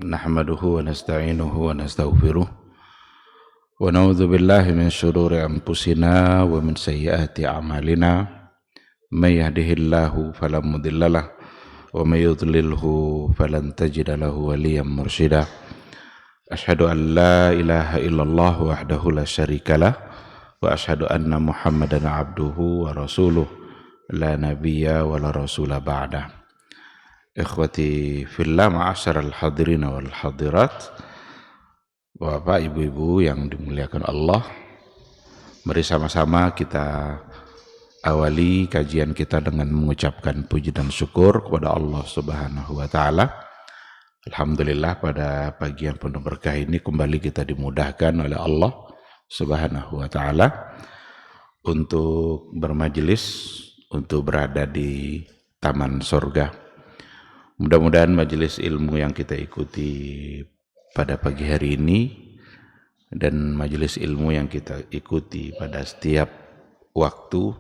nahmaduhu wa nasta'inuhu wa nastaghfiruh wa na'udzu billahi min syururi anfusina wa min sayyiati a'malina may yahdihillahu fala mudhillalah wa may yudlilhu falan tajida lahu waliyyan mursyida. Asyhadu an la ilaha illallah wahdahu la syarikalah wa asyhadu anna Muhammadan abduhu wa rasuluh la nabiyya wa la rasula ba'dah. Ikhwati fillah, ma'asyaral hadirin wal hadirat, Bapak Ibu-ibu yang dimuliakan Allah, mari sama-sama kita awali kajian kita dengan mengucapkan puji dan syukur kepada Allah Subhanahu wa taala. Alhamdulillah, pada pagi yang penuh berkah ini kembali kita dimudahkan oleh Allah Subhanahu wa taala untuk bermajelis, untuk berada di taman surga. Mudah-mudahan majelis ilmu yang kita ikuti pada pagi hari ini dan majelis ilmu yang kita ikuti pada setiap waktu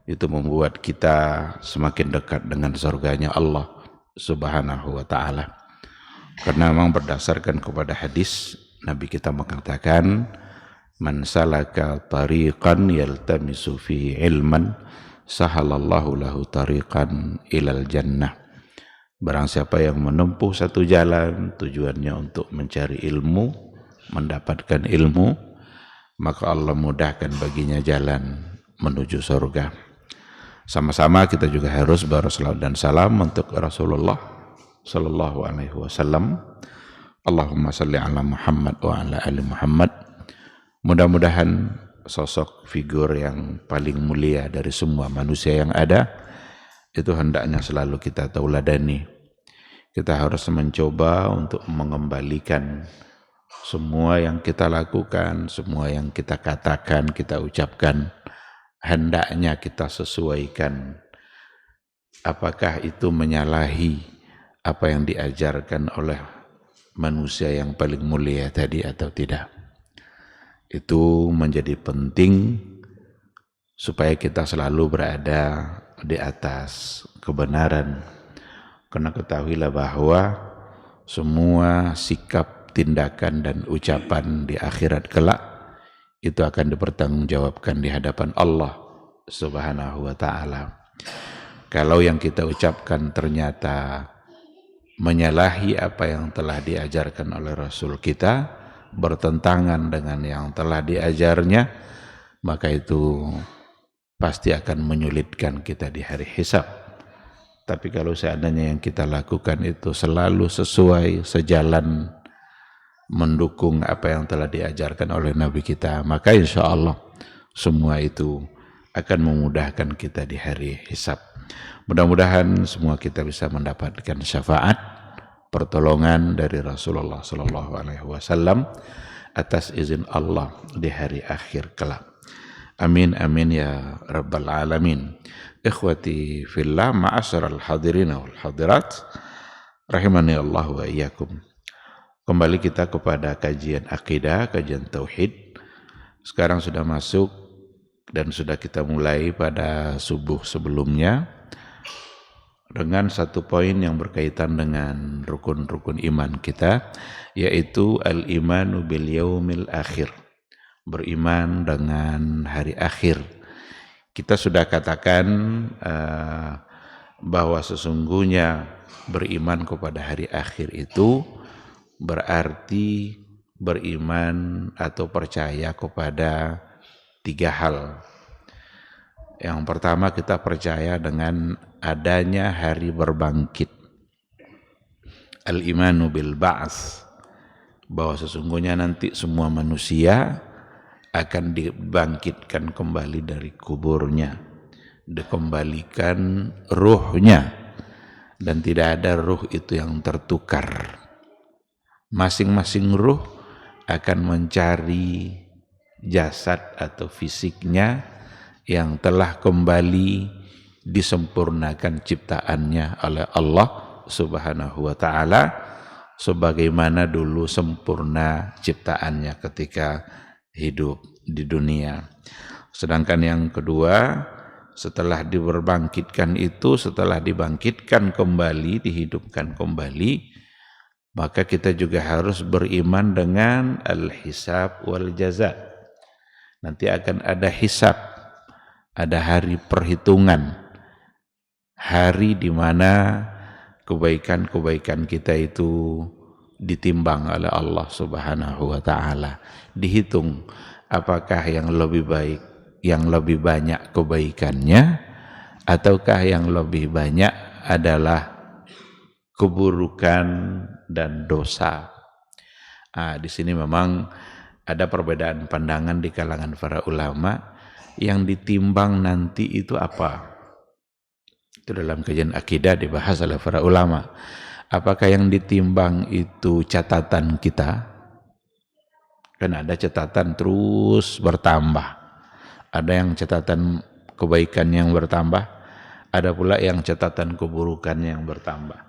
itu membuat kita semakin dekat dengan surganya Allah Subhanahu wa taala. Karena memang berdasarkan kepada hadis Nabi kita mengatakan, man salaka tariqan yaltamisu fihi ilman sahalallahu lahu tariqan ilal jannah. Barang siapa yang menempuh satu jalan tujuannya untuk mencari ilmu, mendapatkan ilmu, maka Allah mudahkan baginya jalan menuju surga. Sama-sama kita juga harus bersalawat dan salam untuk Rasulullah sallallahu alaihi wasallam. Allahumma salli ala Muhammad wa ala ali Muhammad. Mudah-mudahan sosok figur yang paling mulia dari semua manusia yang ada itu hendaknya selalu kita tauladani. Kita harus mencoba untuk mengembalikan semua yang kita lakukan, semua yang kita katakan, kita ucapkan, hendaknya kita sesuaikan. Apakah itu menyalahi apa yang diajarkan oleh manusia yang paling mulia tadi atau tidak? Itu menjadi penting supaya kita selalu berada di atas kebenaran. Karena ketahuilah bahwa semua sikap, tindakan dan ucapan di akhirat kelak itu akan dipertanggungjawabkan di hadapan Allah Subhanahu wa taala. Kalau yang kita ucapkan ternyata menyalahi apa yang telah diajarkan oleh Rasul kita, bertentangan dengan yang telah diajarnya, maka itu pasti akan menyulitkan kita di hari hisab. Tapi kalau seandainya yang kita lakukan itu selalu sesuai, sejalan, mendukung apa yang telah diajarkan oleh Nabi kita, maka insya Allah semua itu akan memudahkan kita di hari hisab. Mudah-mudahan semua kita bisa mendapatkan syafaat, pertolongan dari Rasulullah Sallallahu Alaihi Wasallam atas izin Allah di hari akhir kelak. Amin amin ya rabbal alamin. Ikhwati fillah, ma'asyaral hadirin wal hadirat, rahimani Allah wa iyyakum. Kembali kita kepada kajian akidah, kajian tauhid. Sekarang sudah masuk dan sudah kita mulai pada subuh sebelumnya dengan satu poin yang berkaitan dengan rukun-rukun iman kita, yaitu al-imanu bil yaumil akhir, beriman dengan hari akhir. Kita sudah katakan bahwa sesungguhnya beriman kepada hari akhir itu berarti beriman atau percaya kepada tiga hal. Yang pertama, kita percaya dengan adanya hari berbangkit. Al-imanu bil ba'ats, bahwa sesungguhnya nanti semua manusia akan dibangkitkan kembali dari kuburnya, dikembalikan ruhnya, dan tidak ada ruh itu yang tertukar. Masing-masing ruh akan mencari jasad atau fisiknya yang telah kembali disempurnakan ciptaannya oleh Allah Subhanahu wa taala, sebagaimana dulu sempurna ciptaannya ketika hidup di dunia. Sedangkan yang kedua, setelah dibangkitkan itu, setelah dibangkitkan kembali, dihidupkan kembali, maka kita juga harus beriman dengan al-hisab wal jaza. Nanti akan ada hisab, ada hari perhitungan, hari di mana kebaikan-kebaikan kita itu ditimbang oleh Allah Subhanahu wa taala. Dihitung apakah yang lebih baik, yang lebih banyak kebaikannya, ataukah yang lebih banyak adalah keburukan dan dosa. Di sini memang ada perbedaan pandangan di kalangan para ulama. Yang ditimbang nanti itu apa? Itu dalam kajian akidah dibahas oleh para ulama. Apakah yang ditimbang itu catatan kita? Kan ada catatan terus bertambah. Ada yang catatan kebaikan yang bertambah, ada pula yang catatan keburukan yang bertambah.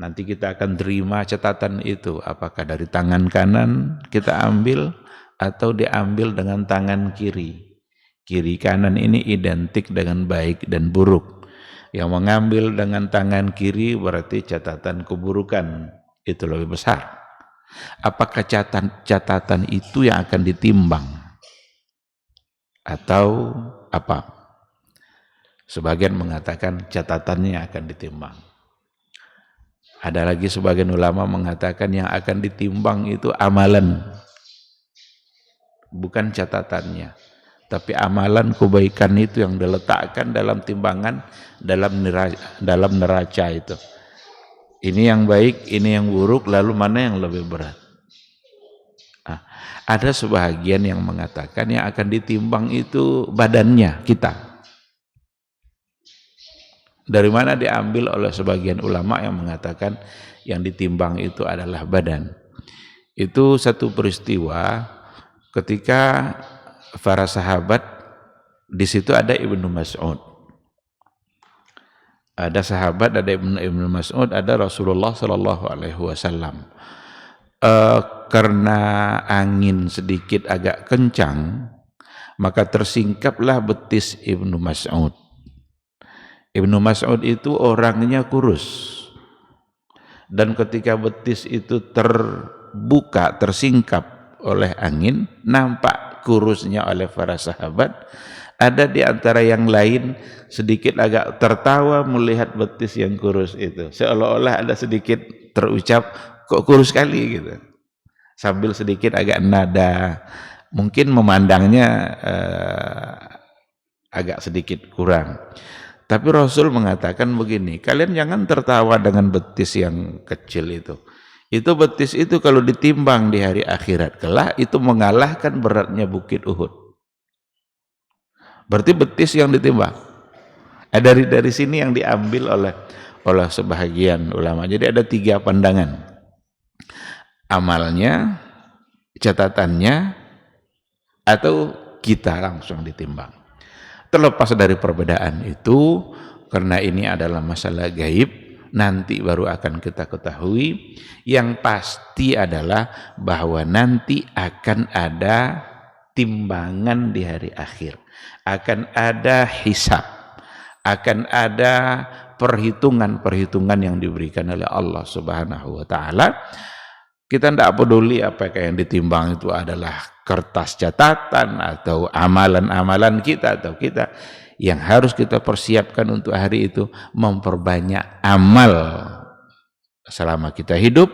Nanti kita akan terima catatan itu, apakah dari tangan kanan kita ambil atau diambil dengan tangan kiri. Kiri kanan ini identik dengan baik dan buruk. Yang mengambil dengan tangan kiri berarti catatan keburukan itu lebih besar. Apakah catatan itu yang akan ditimbang atau apa? Sebagian mengatakan catatannya akan ditimbang. Ada lagi sebagian ulama mengatakan yang akan ditimbang itu amalan, bukan catatannya, tapi amalan kebaikan itu yang diletakkan dalam timbangan, dalam neraca itu. Ini yang baik, ini yang buruk, lalu mana yang lebih berat? Ada sebagian yang mengatakan yang akan ditimbang itu badannya kita. Dari mana diambil oleh sebagian ulama yang mengatakan yang ditimbang itu adalah badan. Itu satu peristiwa ketika para sahabat, di situ ada Ibnu Mas'ud. Ada sahabat, ada Ibnu Mas'ud, ada Rasulullah sallallahu alaihi wasallam. Karena angin sedikit agak kencang, maka tersingkaplah betis Ibnu Mas'ud. Ibnu Mas'ud itu orangnya kurus, dan ketika betis itu terbuka, tersingkap oleh angin, nampak kurusnya oleh para sahabat. Ada di antara yang lain sedikit agak tertawa melihat betis yang kurus itu, seolah-olah ada sedikit terucap, kok kurus sekali gitu, sambil sedikit agak nada, mungkin memandangnya agak sedikit kurang. Tapi Rasul mengatakan begini, kalian jangan tertawa dengan betis yang kecil itu. Itu betis itu kalau ditimbang di hari akhirat kelak, itu mengalahkan beratnya bukit Uhud. Berarti betis yang ditimbang. Dari sini yang diambil oleh sebahagian ulama. Jadi ada 3 pandangan. Amalnya, catatannya, atau kita langsung ditimbang. Terlepas dari perbedaan itu, karena ini adalah masalah gaib, nanti baru akan kita ketahui. Yang pasti adalah bahwa nanti akan ada timbangan di hari akhir, akan ada hisab, akan ada perhitungan-perhitungan yang diberikan oleh Allah Subhanahu wa taala. Kita tidak peduli apakah yang ditimbang itu adalah kertas catatan atau amalan-amalan kita, atau kita yang harus kita persiapkan untuk hari itu memperbanyak amal selama kita hidup.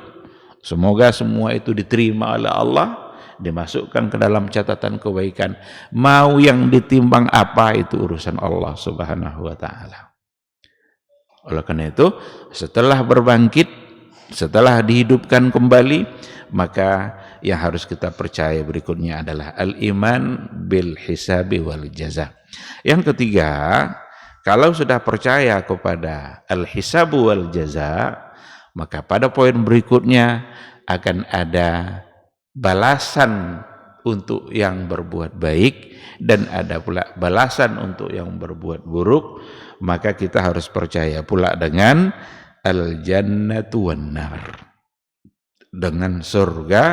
Semoga semua itu diterima oleh Allah, dimasukkan ke dalam catatan kebaikan. Mau yang ditimbang apa, itu urusan Allah Subhanahu wa taala. Oleh karena itu, setelah berbangkit, setelah dihidupkan kembali, maka yang harus kita percaya berikutnya adalah al-iman bil hisabi wal jaza. Yang ketiga, kalau sudah percaya kepada al-hisabu wal jaza, maka pada poin berikutnya akan ada balasan untuk yang berbuat baik dan ada pula balasan untuk yang berbuat buruk. Maka kita harus percaya pula dengan al-jannatu wan nar, dengan surga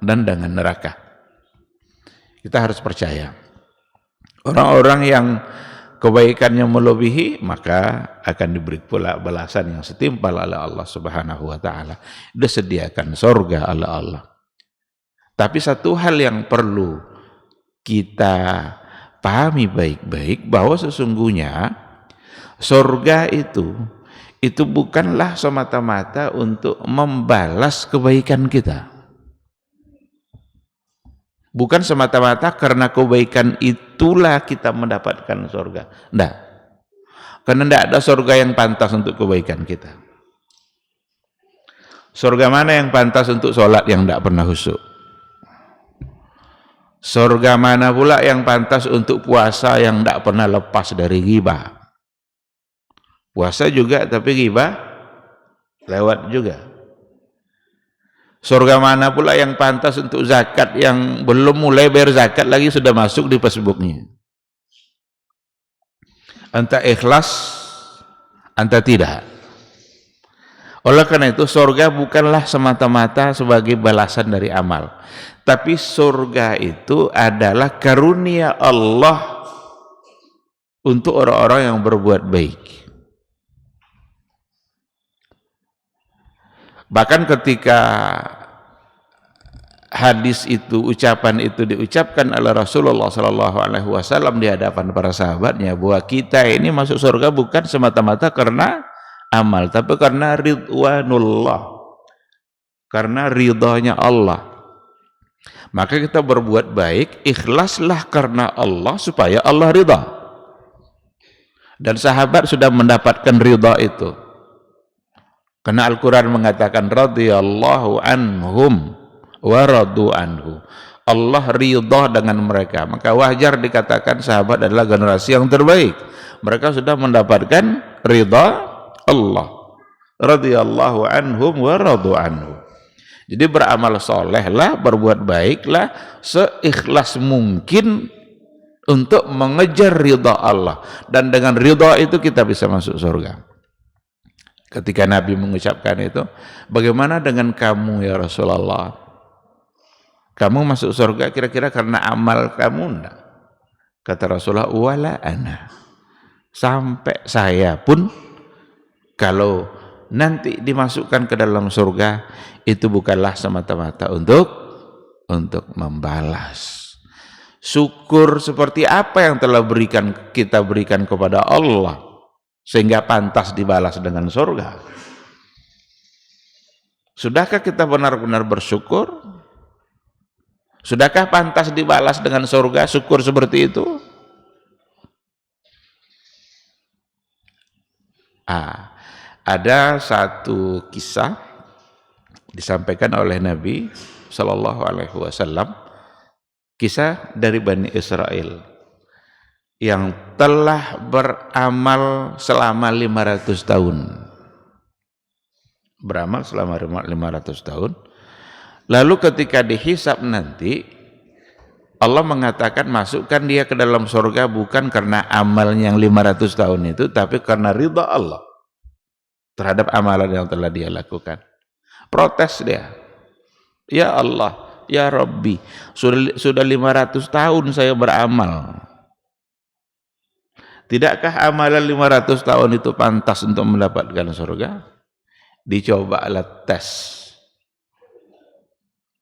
dan dengan neraka. Kita harus percaya. Orang-orang yang kebaikannya melebihi, maka akan diberi pula balasan yang setimpal oleh Allah Subhanahu wa taala. Disediakan surga oleh Allah. Tapi satu hal yang perlu kita pahami baik-baik, bahwa sesungguhnya surga itu bukanlah semata-mata untuk membalas kebaikan kita. Bukan semata-mata karena kebaikan itulah kita mendapatkan surga. Tidak. Karena tidak ada surga yang pantas untuk kebaikan kita. Surga mana yang pantas untuk sholat yang tidak pernah khusyuk? Surga mana pula yang pantas untuk puasa yang tidak pernah lepas dari ghibah? Puasa juga tapi ghibah lewat juga. Surga mana pula yang pantas untuk zakat yang belum mulai bayar zakat lagi sudah masuk di Facebooknya? Anta ikhlas, anta tidak. Oleh karena itu surga bukanlah semata-mata sebagai balasan dari amal, tapi surga itu adalah karunia Allah untuk orang-orang yang berbuat baik. Bahkan ketika hadis itu, ucapan itu diucapkan oleh Rasulullah SAW di hadapan para sahabatnya, bahwa kita ini masuk surga bukan semata-mata karena amal, tapi karena ridwanullah, karena ridhonya Allah. Maka kita berbuat baik, ikhlaslah karena Allah supaya Allah ridha. Dan sahabat sudah mendapatkan ridha itu. Karena Al-Quran mengatakan radhiyallahu anhum wa radu anhu. Allah ridha dengan mereka. Maka wajar dikatakan sahabat adalah generasi yang terbaik. Mereka sudah mendapatkan ridha Allah. Radhiyallahu anhum wa radu anhu. Jadi beramal solehlah, berbuat baiklah seikhlas mungkin untuk mengejar ridha Allah. Dan dengan ridha itu kita bisa masuk surga. Ketika Nabi mengucapkan itu, bagaimana dengan kamu ya Rasulullah? Kamu masuk surga kira-kira karena amal kamu enggak? Kata Rasulullah, wala ana. Sampai saya pun kalau nanti dimasukkan ke dalam surga, itu bukanlah semata-mata untuk membalas. Syukur seperti apa yang telah kita berikan kepada Allah sehingga pantas dibalas dengan surga. Sudahkah kita benar-benar bersyukur? Sudahkah pantas dibalas dengan surga syukur seperti itu? Ada satu kisah disampaikan oleh Nabi Shallallahu Alaihi Wasallam, kisah dari Bani Israel yang telah beramal selama 500 tahun. Beramal selama 500 tahun. Lalu ketika dihisab nanti, Allah mengatakan masukkan dia ke dalam surga bukan karena amalnya yang 500 tahun itu, tapi karena ridha Allah terhadap amalan yang telah dia lakukan. Protes dia. Ya Allah, ya Rabbi, sudah 500 tahun saya beramal. Tidakkah amalan 500 tahun itu pantas untuk mendapatkan surga? Dicobalah tes.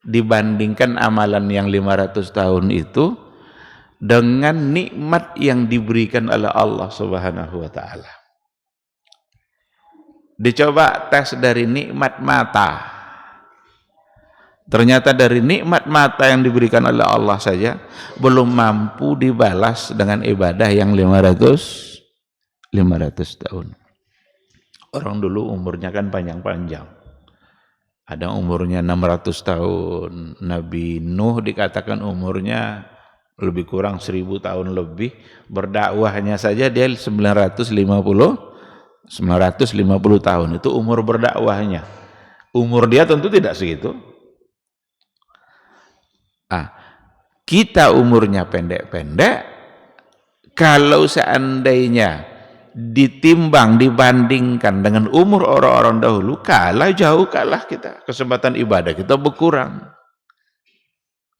Dibandingkan amalan yang 500 tahun itu dengan nikmat yang diberikan oleh Allah Subhanahu wa taala. Dicoba tes dari nikmat mata. Ternyata dari nikmat mata yang diberikan oleh Allah saja belum mampu dibalas dengan ibadah yang 500 tahun. Orang dulu umurnya kan panjang-panjang. Ada umurnya 600 tahun. Nabi Nuh dikatakan umurnya lebih kurang 1000 tahun lebih. Berdakwahnya saja dia 950 tahun. Itu umur berdakwahnya. Umur dia tentu tidak segitu. Kita umurnya pendek-pendek, kalau seandainya ditimbang, dibandingkan dengan umur orang-orang dahulu, jauh kalah kita, kesempatan ibadah kita berkurang.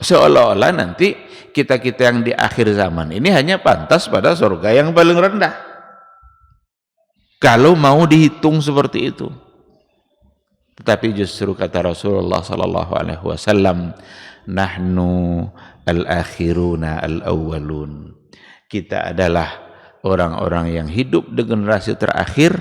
Seolah-olah nanti kita-kita yang di akhir zaman ini hanya pantas pada surga yang paling rendah. Kalau mau dihitung seperti itu. Tetapi justru kata Rasulullah sallallahu alaihi wasallam, nahnu al-akhiruna al-awwalun. Kita adalah orang-orang yang hidup di generasi terakhir,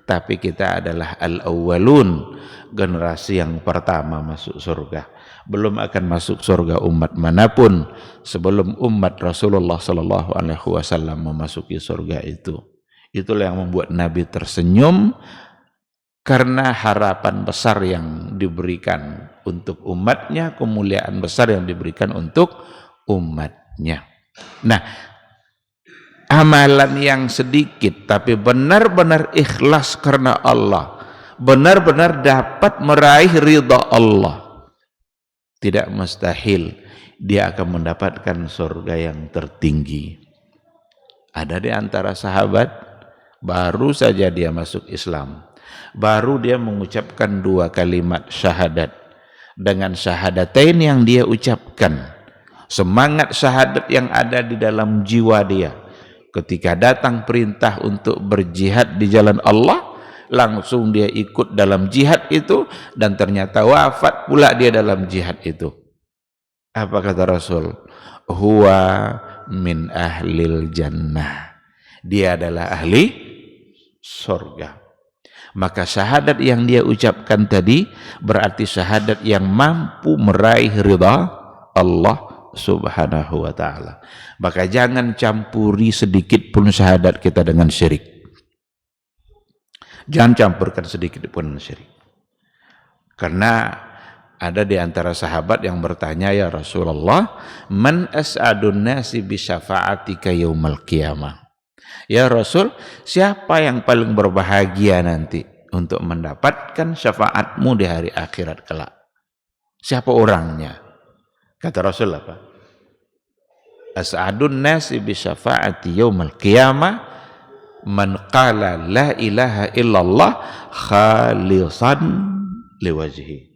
tapi kita adalah al-awwalun, generasi yang pertama masuk surga. Belum akan masuk surga umat manapun sebelum umat Rasulullah sallallahu alaihi wasallam memasuki surga itu. Itulah yang membuat Nabi tersenyum, karena harapan besar yang diberikan untuk umatnya, kemuliaan besar yang diberikan untuk umatnya. Nah, amalan yang sedikit tapi benar-benar ikhlas karena Allah, benar-benar dapat meraih ridha Allah, tidak mustahil dia akan mendapatkan surga yang tertinggi. Ada di antara sahabat, baru saja dia masuk Islam, baru dia mengucapkan 2 kalimat syahadat. Dengan syahadatain yang dia ucapkan, semangat syahadat yang ada di dalam jiwa dia, ketika datang perintah untuk berjihad di jalan Allah, langsung dia ikut dalam jihad itu, dan ternyata wafat pula dia dalam jihad itu. Apa kata Rasul? Huwa min ahlil jannah. Dia adalah ahli surga. Maka syahadat yang dia ucapkan tadi berarti syahadat yang mampu meraih ridha Allah subhanahu wa ta'ala. Maka jangan campuri sedikit pun syahadat kita dengan syirik. Jangan campurkan sedikit pun syirik. Karena ada di antara sahabat yang bertanya, ya Rasulullah, man as'adun nasi bi syafa'atika yaumal qiyamah. Ya Rasul, siapa yang paling berbahagia nanti untuk mendapatkan syafaatmu di hari akhirat kelak? Siapa orangnya? Kata Rasul apa? As'adun nasi bi syafa'ati yaumal qiyamah man qala la ilaha illallah khalisan liwajhi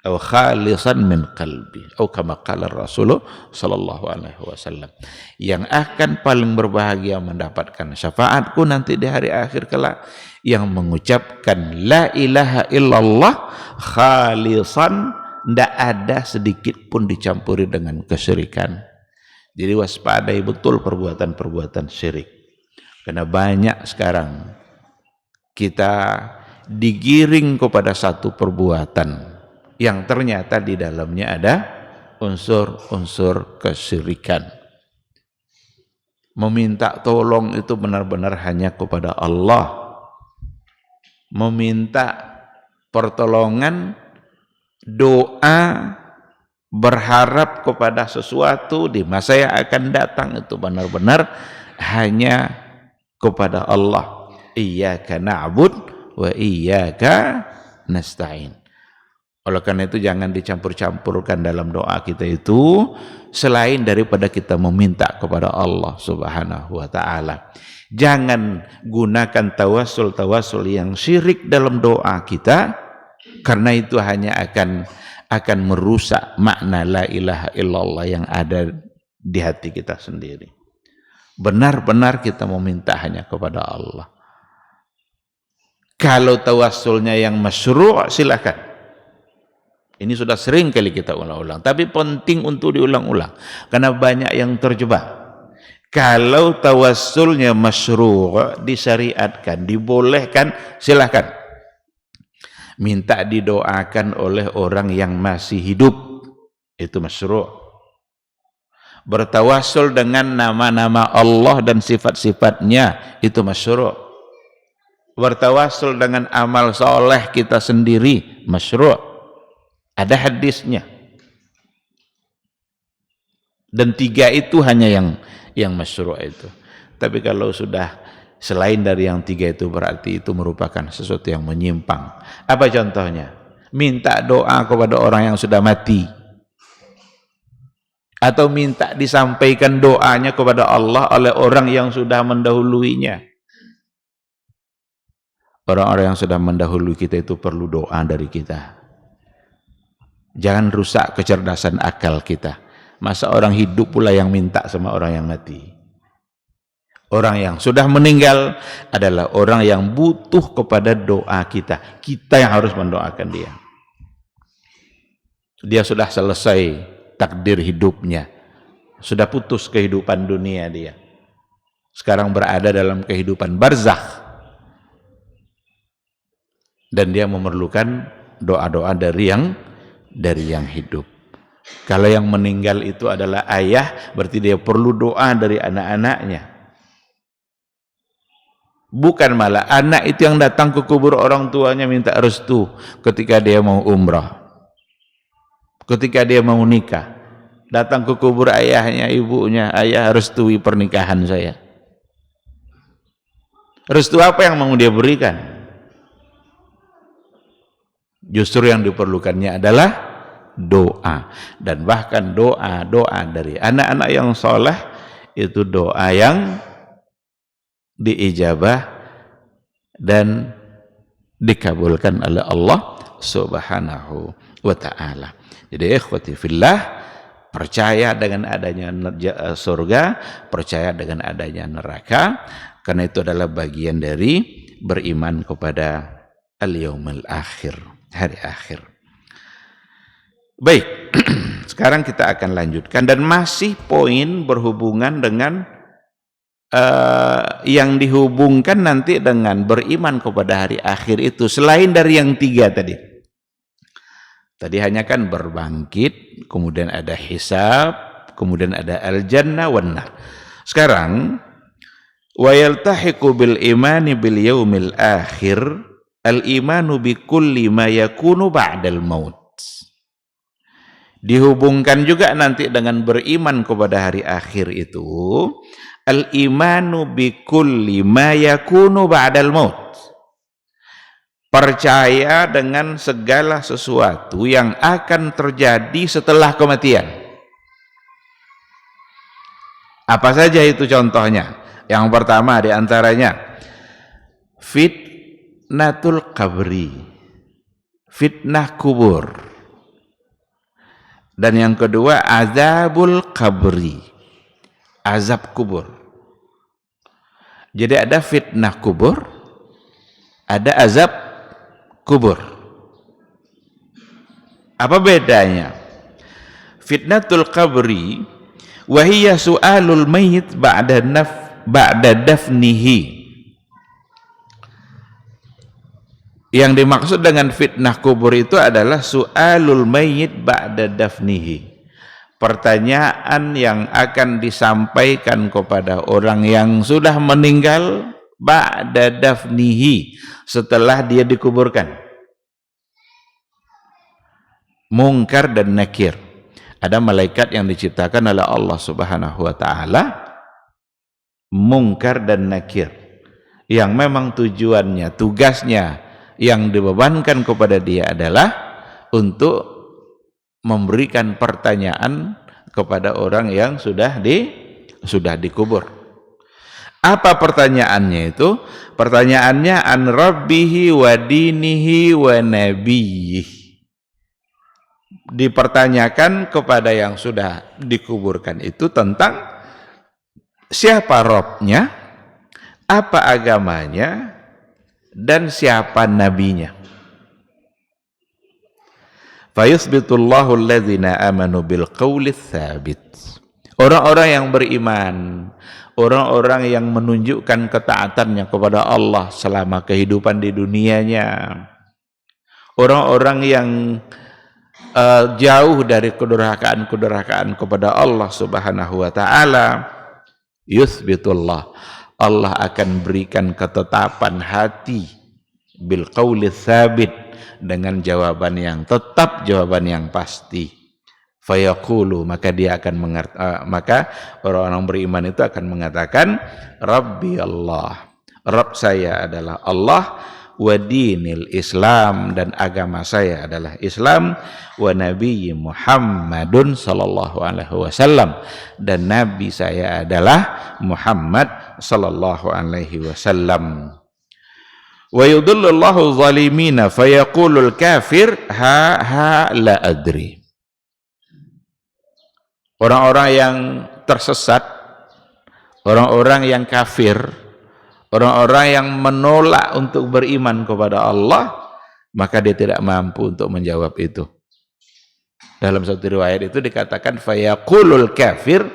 atau khalisan min qalbi, atau kama qala Rasulullah sallallahu alaihi wasallam. Yang akan paling berbahagia mendapatkan syafaatku nanti di hari akhir kelak, yang mengucapkan la ilaha illallah khalisan, tidak ada sedikit pun dicampuri dengan kesyirikan. Jadi waspadai betul perbuatan-perbuatan syirik, karena banyak sekarang kita digiring kepada satu perbuatan yang ternyata di dalamnya ada unsur-unsur kesyirikan. Meminta tolong itu benar-benar hanya kepada Allah. Meminta pertolongan, doa, berharap kepada sesuatu di masa yang akan datang itu benar-benar hanya kepada Allah. Iyyaka na'bud wa iyyaka nasta'in. Oleh karena itu jangan dicampur-campurkan dalam doa kita itu selain daripada kita meminta kepada Allah subhanahu wa ta'ala. Jangan gunakan tawasul yang syirik dalam doa kita, karena itu hanya akan merusak makna la ilaha illallah yang ada di hati kita sendiri. Benar-benar kita meminta hanya kepada Allah. Kalau tawasulnya yang masyru' silakan. Ini sudah sering kali kita ulang-ulang, tapi penting untuk diulang-ulang karena banyak yang terjebak. Kalau tawassulnya masyru', disyariatkan, dibolehkan, silakan. Minta didoakan oleh orang yang masih hidup, itu masyru'. Bertawassul dengan nama-nama Allah dan sifat-sifatnya, itu masyru'. Bertawassul dengan amal soleh kita sendiri, masyru'. Ada hadisnya. Dan 3 itu hanya yang masyru' itu. Tapi kalau sudah selain dari yang 3 itu, berarti itu merupakan sesuatu yang menyimpang. Apa contohnya? Minta doa kepada orang yang sudah mati, atau minta disampaikan doanya kepada Allah oleh orang yang sudah mendahuluinya. Orang-orang yang sudah mendahului kita itu perlu doa dari kita. Jangan rusak kecerdasan akal kita. Masa orang hidup pula yang minta sama orang yang mati? Orang yang sudah meninggal adalah orang yang butuh kepada doa kita. Kita yang harus mendoakan dia. Dia sudah selesai takdir hidupnya. Sudah putus kehidupan dunia dia. Sekarang berada dalam kehidupan barzakh. Dan dia memerlukan doa-doa dari yang hidup. Kalau yang meninggal itu adalah ayah, berarti dia perlu doa dari anak-anaknya. Bukan malah anak itu yang datang ke kubur orang tuanya minta restu ketika dia mau umrah, ketika dia mau nikah. Datang ke kubur ayahnya, ibunya, ayah restui pernikahan saya. Restu apa yang mau dia berikan? Justru yang diperlukannya adalah doa. Dan bahkan doa-doa dari anak-anak yang soleh itu doa yang diijabah dan dikabulkan oleh Allah Subhanahu wa ta'ala. Jadi ikhwati fillah, percaya dengan adanya surga, percaya dengan adanya neraka, karena itu adalah bagian dari beriman kepada al-yaumil akhir, hari akhir. Baik, sekarang kita akan lanjutkan dan masih poin berhubungan dengan yang dihubungkan nanti dengan beriman kepada hari akhir itu, selain dari yang tiga tadi. Tadi hanya kan berbangkit, kemudian ada hisab, kemudian ada al-jannah wan nar. Sekarang wa yaltahiqu bil imani bil yaumil akhir al-imanu bi kulli ma yakunu ba'dal maut. Dihubungkan juga nanti dengan beriman kepada hari akhir itu al-imanu bi kulli ma yakunu ba'dal maut. Percaya dengan segala sesuatu yang akan terjadi setelah kematian. Apa saja itu contohnya? Yang pertama di antaranya fitnatul qabri, fitnah kubur. Dan yang kedua azabul qabri, azab kubur. Jadi ada fitnah kubur, ada azab kubur. Apa bedanya? Fitnatul qabri wa hiya su'alul mayyit ba'da dafnihi. Yang dimaksud dengan fitnah kubur itu adalah su'alul mayyit ba'da dafnihi. Pertanyaan yang akan disampaikan kepada orang yang sudah meninggal ba'da dafnihi, setelah dia dikuburkan. Mungkar dan nakir. Ada malaikat yang diciptakan oleh Allah Subhanahu wa ta'ala, mungkar dan nakir, yang memang tujuannya, tugasnya yang dibebankan kepada dia adalah untuk memberikan pertanyaan kepada orang yang sudah dikubur. Apa pertanyaannya itu? Pertanyaannya an rabbihi wa dinihi wa nabiyih. Dipertanyakan kepada yang sudah dikuburkan itu tentang siapa Rabbnya, apa agamanya, dan siapa nabinya. Fayuthbitullahu alladzina amanu bil qawli tsabit. Orang-orang yang beriman, orang-orang yang menunjukkan ketaatannya kepada Allah selama kehidupan di dunianya, orang-orang yang jauh dari kedurhakaan-kedurhakaan kepada Allah Subhanahu wa ta'ala, yuthbitullah, Allah akan berikan ketetapan hati bil qawli tsabit, dengan jawaban yang tetap, jawaban yang pasti. Fayaqulu, maka dia akan maka orang-orang beriman itu akan mengatakan Rabbi Allah, Rabb saya adalah Allah, wa dinil Islam, dan agama saya adalah Islam, wa nabiyyi Muhammadun sallallahu alaihi wasallam, dan nabi saya adalah Muhammad sallallahu alaihi wasallam. Wa yudhillullahu zalimina fayaqulul kafir ha la adri. orang-orang yang tersesat, orang-orang yang kafir, orang-orang yang menolak untuk beriman kepada Allah, maka dia tidak mampu untuk menjawab itu. Dalam satu riwayat itu dikatakan fayaqulul kafir,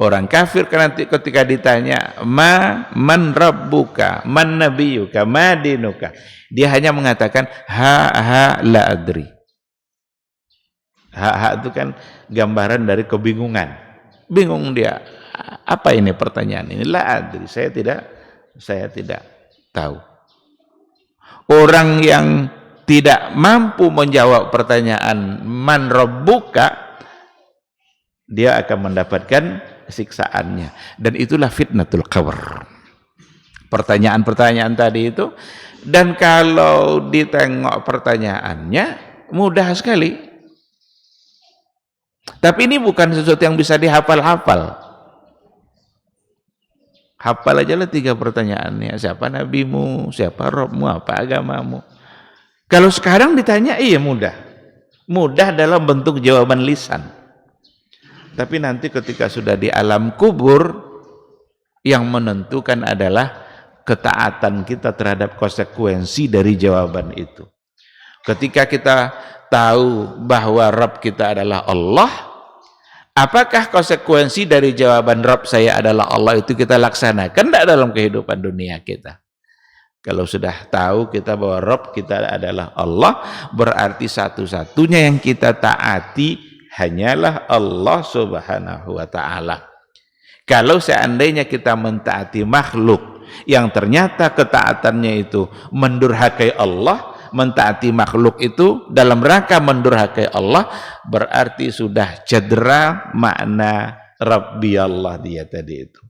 orang kafir nanti ketika ditanya man rabbuka, man nabiyuka, ma dinuka, dia hanya mengatakan ha la adri. Ha itu kan gambaran dari kebingungan. Bingung dia. Apa ini pertanyaan ini? La adri, saya tidak tahu. Orang yang tidak mampu menjawab pertanyaan man rabbuka, dia akan mendapatkan siksaannya. Dan itulah fitnatul qabr. Pertanyaan-pertanyaan tadi itu. Dan kalau ditengok pertanyaannya, mudah sekali. Tapi ini bukan sesuatu yang bisa dihafal-hafal. Hafal aja lah 3 pertanyaannya. Siapa nabimu, siapa Rabbmu, apa agamamu. Kalau sekarang ditanya, iya mudah. Mudah dalam bentuk jawaban lisan. Tapi nanti ketika sudah di alam kubur, yang menentukan adalah ketaatan kita terhadap konsekuensi dari jawaban itu. Ketika kita tahu bahwa Rabb kita adalah Allah, apakah konsekuensi dari jawaban Rabb saya adalah Allah itu kita laksanakan tidak dalam kehidupan dunia kita? Kalau sudah tahu kita bahwa Rabb kita adalah Allah, berarti satu-satunya yang kita taati hanyalah Allah Subhanahu wa ta'ala. Kalau seandainya kita mentaati makhluk yang ternyata ketaatannya itu mendurhakai Allah, mentaati makhluk itu dalam rangka mendurhakai Allah, berarti sudah cedera makna Rabbi Allah dia tadi itu.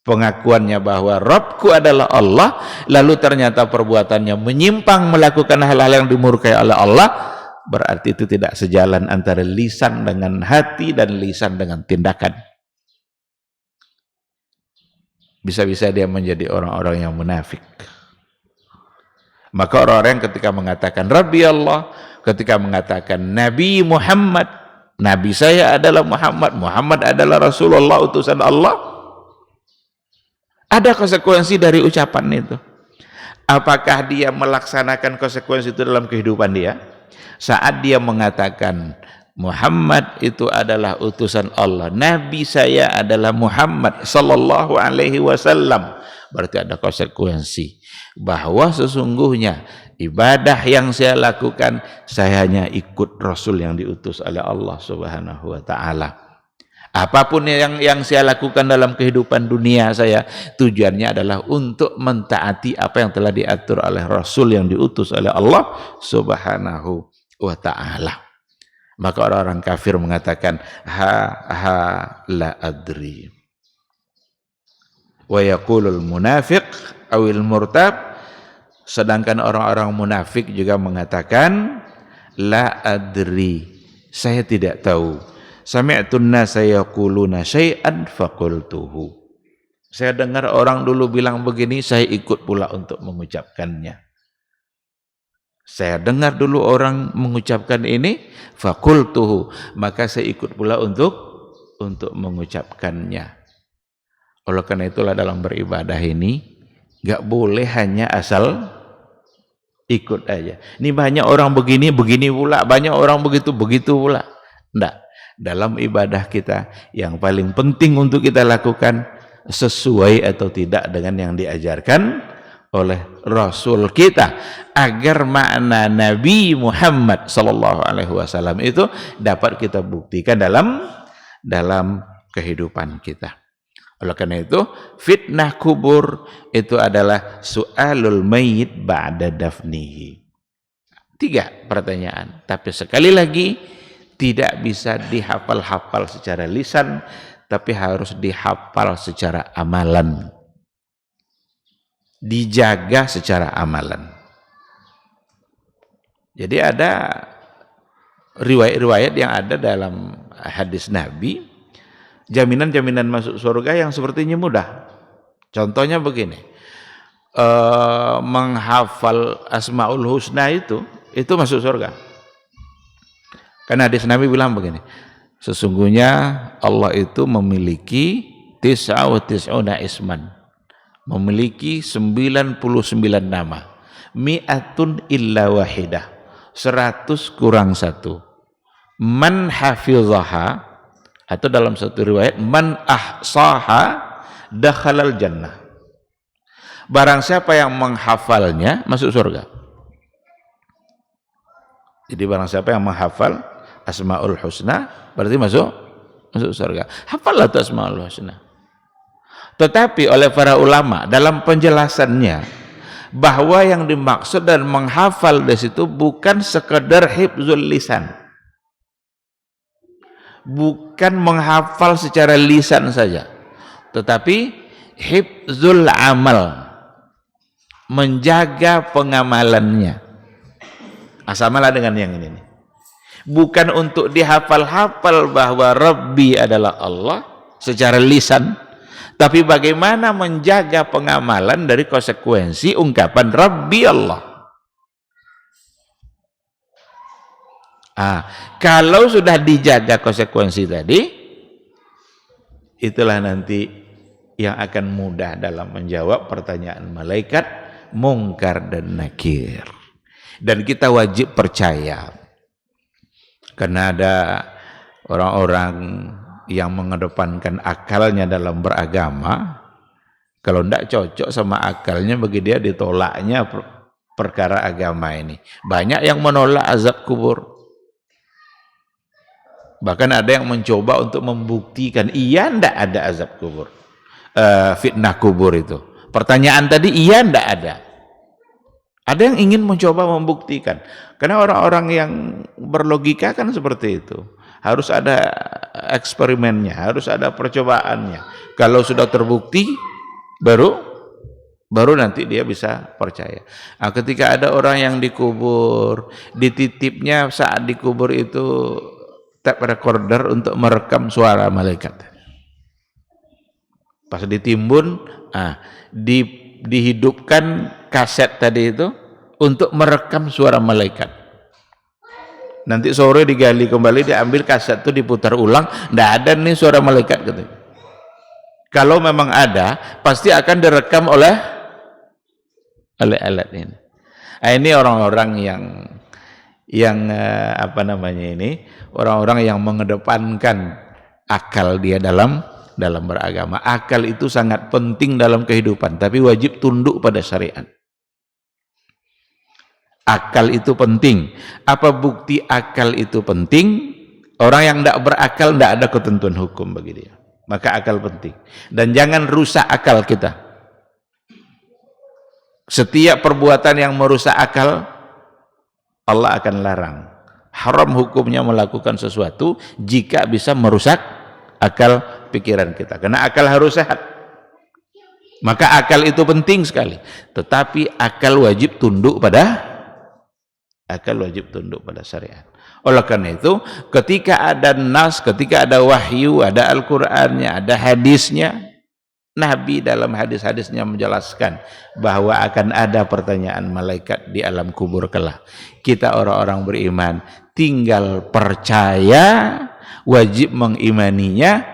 Pengakuannya bahwa Rabbku adalah Allah, lalu ternyata perbuatannya menyimpang melakukan hal-hal yang dimurkai oleh Allah, berarti itu tidak sejalan antara lisan dengan hati dan lisan dengan tindakan. Bisa-bisa dia menjadi orang-orang yang munafik. Maka orang-orang ketika mengatakan Rabbi Allah, ketika mengatakan Nabi Muhammad, Nabi saya adalah Muhammad, Muhammad adalah Rasulullah utusan Allah, ada konsekuensi dari ucapan itu. Apakah dia melaksanakan konsekuensi itu dalam kehidupan dia? Saat dia mengatakan Muhammad itu adalah utusan Allah, Nabi saya adalah Muhammad sallallahu alaihi wasallam, berarti ada konsekuensi bahwa sesungguhnya ibadah yang saya lakukan, saya hanya ikut Rasul yang diutus oleh Allah Subhanahu wa ta'ala. Apapun yang saya lakukan dalam kehidupan dunia saya, tujuannya adalah untuk mentaati apa yang telah diatur oleh Rasul yang diutus oleh Allah Subhanahu wa ta'ala. Maka orang-orang kafir mengatakan ha la adri. Wa yaqulul munafiq awil murtab, sedangkan orang-orang munafik juga mengatakan la adri, saya tidak tahu. Sami'tun nasa yaquluna syai'an faqultuhu, saya dengar orang dulu bilang begini, saya ikut pula untuk mengucapkannya. Saya dengar dulu orang mengucapkan ini, faqultuhu, maka saya ikut pula untuk mengucapkannya. Oleh karena itulah dalam beribadah ini gak boleh hanya asal ikut aja. Ini banyak orang begini pula, banyak orang begitu pula. Enggak. Dalam ibadah kita yang paling penting untuk kita lakukan sesuai atau tidak dengan yang diajarkan oleh Rasul kita, agar makna Nabi Muhammad sallallahu alaihi wasallam itu dapat kita buktikan dalam kehidupan kita. Oleh karena itu, fitnah kubur itu adalah su'alul mayyit ba'da dafnihi. 3 pertanyaan, tapi sekali lagi tidak bisa dihafal-hafal secara lisan, tapi harus dihafal secara amalan. Dijaga secara amalan. Jadi ada riwayat-riwayat yang ada dalam hadis Nabi, jaminan-jaminan masuk surga yang sepertinya mudah. Contohnya begini, menghafal Asmaul Husna itu masuk surga. Karena hadis Nabi bilang begini, Sesungguhnya Allah itu memiliki tis'una isman, memiliki 99 nama. Mi'atun illa wahidah, 100 kurang 1. Man hafizaha, atau dalam satu riwayat man ahsaha dakhalal jannah. Barang siapa yang menghafalnya masuk surga. Jadi barang siapa yang menghafal Asmaul Husna berarti masuk surga. Hafallah tuh Asmaul Husna. Tetapi oleh para ulama dalam penjelasannya bahwa yang dimaksud dan menghafal di situ bukan sekedar hifzul lisan. Bukan menghafal secara lisan saja, tetapi hifzul amal, menjaga pengamalannya. Samalah dengan yang ini nih. Bukan untuk dihafal-hafal bahwa Rabbi adalah Allah secara lisan, tapi bagaimana menjaga pengamalan dari konsekuensi ungkapan Rabbi Allah. Kalau sudah dijaga konsekuensi tadi, itulah nanti yang akan mudah dalam menjawab pertanyaan malaikat Mungkar dan Nakir. Dan kita wajib percaya, karena ada orang-orang yang mengedepankan akalnya dalam beragama. Kalau tidak cocok sama akalnya, bagi dia ditolaknya perkara agama ini. Banyak yang menolak azab kubur. Bahkan ada yang mencoba untuk membuktikan iya ndak ada azab kubur, fitnah kubur itu. Pertanyaan tadi iya ndak ada. Ada yang ingin mencoba membuktikan. Karena orang-orang yang berlogika kan seperti itu. Harus ada eksperimennya, harus ada percobaannya. Kalau sudah terbukti, baru nanti dia bisa percaya. Ketika ada orang yang dikubur, dititipnya saat dikubur itu tape recorder untuk merekam suara malaikat. Pas ditimbun, dihidupkan kaset tadi itu untuk merekam suara malaikat. Nanti sore digali kembali, diambil kaset itu diputar ulang, tidak ada nih suara malaikat gitu. Kalau memang ada, pasti akan direkam oleh alat ini. Ini orang-orang yang orang-orang yang mengedepankan akal dia dalam beragama. Akal itu sangat penting dalam kehidupan, tapi wajib tunduk pada syariat. Akal itu penting. Apa bukti akal itu penting? Orang yang tidak berakal tidak ada ketentuan hukum bagi dia. Maka akal penting. Dan jangan rusak akal kita. Setiap perbuatan yang merusak akal, Allah akan larang. Haram hukumnya melakukan sesuatu jika bisa merusak akal pikiran kita. Karena akal harus sehat. Maka akal itu penting sekali. Tetapi akal wajib tunduk pada syariat. Oleh karena itu, ketika ada nas, ketika ada wahyu, ada Al-Qur'annya, ada hadisnya, Nabi dalam hadis-hadisnya menjelaskan bahwa akan ada pertanyaan malaikat di alam kubur kelak. Kita orang-orang beriman tinggal percaya, wajib mengimaninya,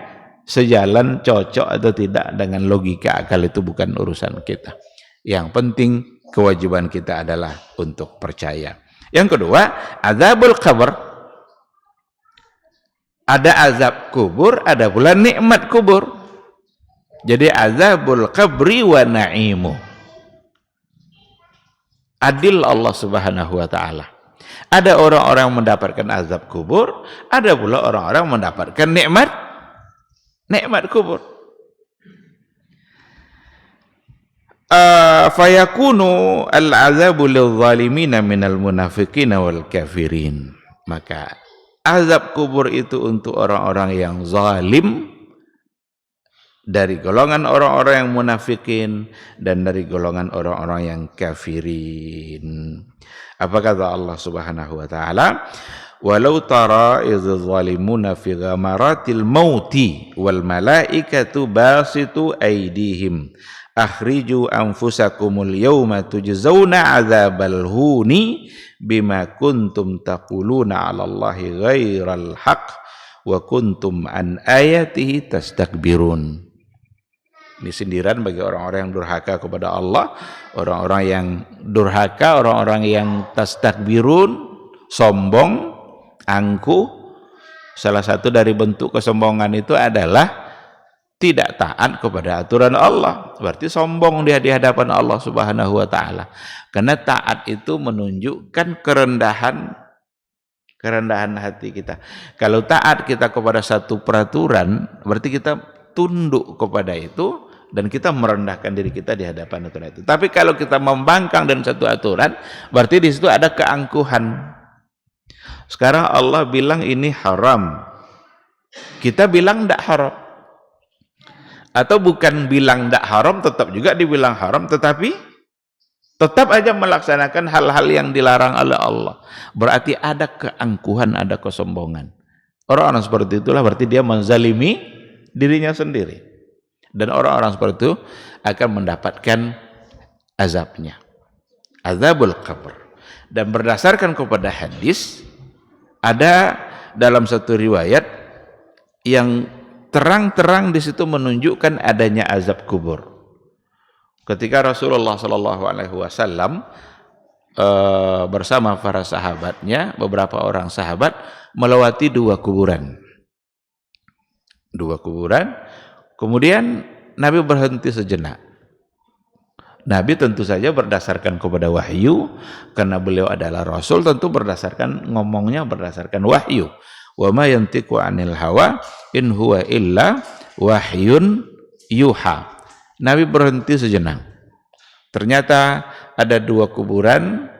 sejalan cocok atau tidak dengan logika akal itu bukan urusan kita. Yang penting kewajiban kita adalah untuk percaya. Yang kedua, azabul qabr. Ada azab kubur, ada pula nikmat kubur. Jadi azabul qabri wa na'imu. Adil Allah Subhanahu wa taala. Ada orang-orang yang mendapatkan azab kubur, ada pula orang-orang yang mendapatkan nikmat kubur. Fayakunu al-azabu lil-zalimina minal munafiqina wal kafirin. Maka azab kubur itu untuk orang-orang yang zalim, dari golongan orang-orang yang munafikin dan dari golongan orang-orang yang kafirin. Apa kata Allah Subhanahu wa taala? Walau tara idz zalimuna fi ghamaratil mauti wal malaikatu basitu aydihim akhriju anfusakumul yawma tujzauna adzabal huni bima kuntum taquluna 'ala Allahi ghairal haqq wa kuntum an ayatihi tastakbirun. Ini sindiran bagi orang-orang yang durhaka kepada Allah, orang-orang yang durhaka, orang-orang yang tastakbirun, sombong, angkuh. Salah satu dari bentuk kesombongan itu adalah tidak taat kepada aturan Allah. Berarti sombong dia di hadapan Allah Subhanahu wa taala. Karena taat itu menunjukkan kerendahan hati kita. Kalau taat kita kepada satu peraturan, berarti kita tunduk kepada itu dan kita merendahkan diri kita di hadapan aturan itu. Tapi kalau kita membangkang dan satu aturan, berarti di situ ada keangkuhan. Sekarang Allah bilang ini haram, kita bilang tidak haram. Atau bukan bilang tidak haram, tetap juga dibilang haram, tetapi tetap aja melaksanakan hal-hal yang dilarang oleh Allah. Berarti ada keangkuhan, ada kesombongan. Orang-orang seperti itulah berarti dia menzalimi dirinya sendiri. Dan orang-orang seperti itu akan mendapatkan azabnya, azabul qabr. Dan berdasarkan kepada hadis, ada dalam satu riwayat yang terang-terang di situ menunjukkan adanya azab kubur. Ketika Rasulullah SAW bersama para sahabatnya, beberapa orang sahabat melewati dua kuburan. Kemudian Nabi berhenti sejenak. Nabi tentu saja berdasarkan kepada wahyu, karena beliau adalah Rasul, tentu ngomongnya berdasarkan wahyu. Wa ma yantiqu 'anil hawa in huwa illa wahyun yuha. Nabi berhenti sejenak. Ternyata ada dua kuburan,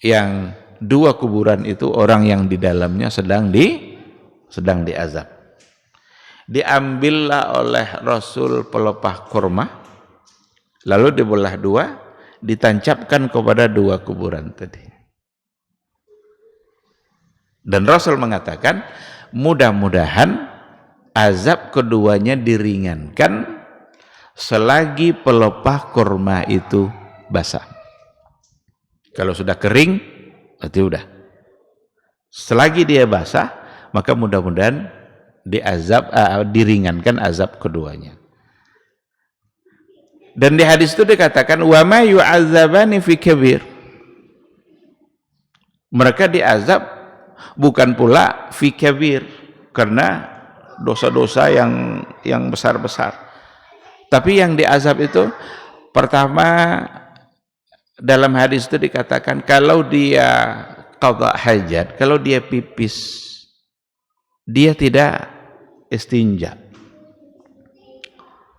yang dua kuburan itu orang yang di dalamnya sedang diazab. Diambillah oleh Rasul pelepah kurma, lalu dibelah dua, ditancapkan kepada dua kuburan tadi. Dan Rasul mengatakan, mudah-mudahan azab keduanya diringankan selagi pelepah kurma itu basah. Kalau sudah kering, berarti udah. Selagi dia basah, maka mudah-mudahan diringankan azab keduanya. Dan di hadis itu dikatakan wa ma yu'adzabani fi kabir. Mereka diazab bukan pula fi kabir karena dosa-dosa yang besar-besar. Tapi yang diazab itu pertama, dalam hadis itu dikatakan kalau dia qadha hajat, kalau dia pipis, dia tidak istinja.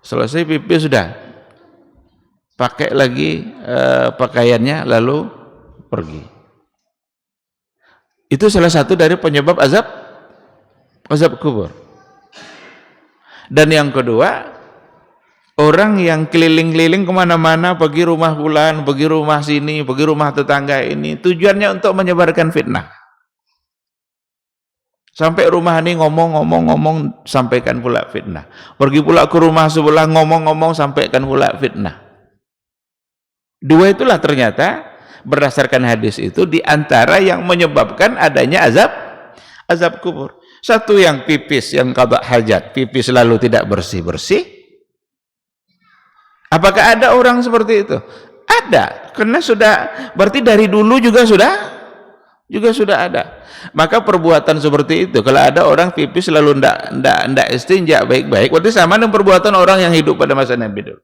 Selesai pipis sudah pakai lagi pakaiannya lalu pergi. Itu salah satu dari penyebab azab kubur. Dan yang kedua, orang yang keliling-keliling kemana-mana, pergi rumah fulan, pergi rumah sini, pergi rumah tetangga ini, tujuannya untuk menyebarkan fitnah. Sampai rumah ini ngomong-ngomong, sampaikan pula fitnah. Pergi pula ke rumah sebelah, ngomong-ngomong, sampaikan pula fitnah. Dua itulah ternyata berdasarkan hadis itu diantara yang menyebabkan adanya azab kubur. Satu yang pipis, yang qadha hajat, pipis lalu tidak bersih-bersih. Apakah ada orang seperti itu? Ada, karena sudah, berarti dari dulu juga sudah ada. Maka perbuatan seperti itu, kalau ada orang pipis lalu ndak istinja baik-baik, berarti sama dengan perbuatan orang yang hidup pada masa Nabi dulu,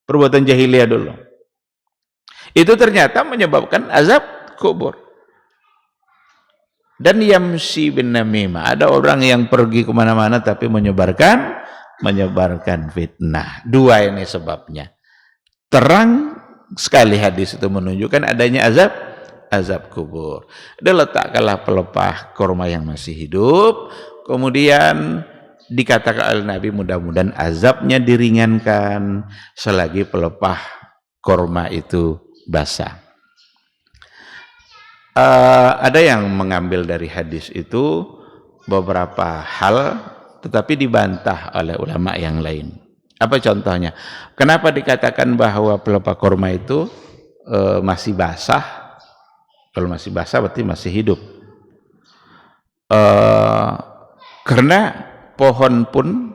perbuatan jahiliyah dulu. Itu ternyata menyebabkan azab kubur. Dan yamsi bin namimah, ada orang yang pergi kemana-mana tapi menyebarkan fitnah. Dua ini sebabnya. Terang sekali hadis itu menunjukkan adanya azab kubur. Dia letakkanlah pelepah kurma yang masih hidup, kemudian dikatakan oleh Nabi mudah-mudahan azabnya diringankan selagi pelepah kurma itu basah. Ada yang mengambil dari hadis itu beberapa hal, tetapi dibantah oleh ulama yang lain. Apa contohnya? Kenapa dikatakan bahwa pelepah kurma itu masih basah? Kalau masih basah berarti masih hidup. Karena pohon pun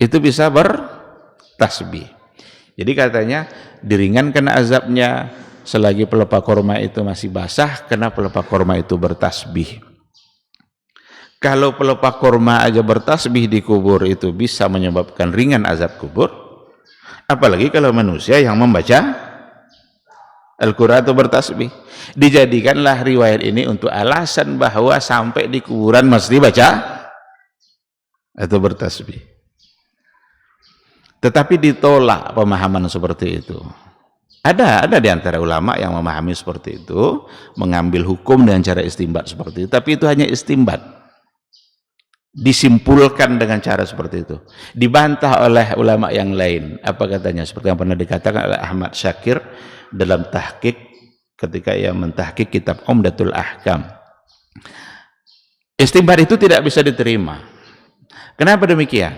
itu bisa bertasbih. Jadi katanya diringankan azabnya selagi pelepah korma itu masih basah karena pelepah korma itu bertasbih. Kalau pelepah korma aja bertasbih di kubur itu bisa menyebabkan ringan azab kubur, apalagi kalau manusia yang membaca Al-Quran itu bertasbih. Dijadikanlah riwayat ini untuk alasan bahwa sampai di kuburan mesti baca atau bertasbih. Tetapi ditolak pemahaman seperti itu. Ada di antara ulama yang memahami seperti itu, mengambil hukum dengan cara istimbat seperti itu, tapi itu hanya istimbat. Disimpulkan dengan cara seperti itu. Dibantah oleh ulama yang lain. Apa katanya? Seperti yang pernah dikatakan oleh Ahmad Syakir dalam tahqiq ketika ia mentahqiq kitab Umdatul Ahkam. Istimbat itu tidak bisa diterima. Kenapa demikian?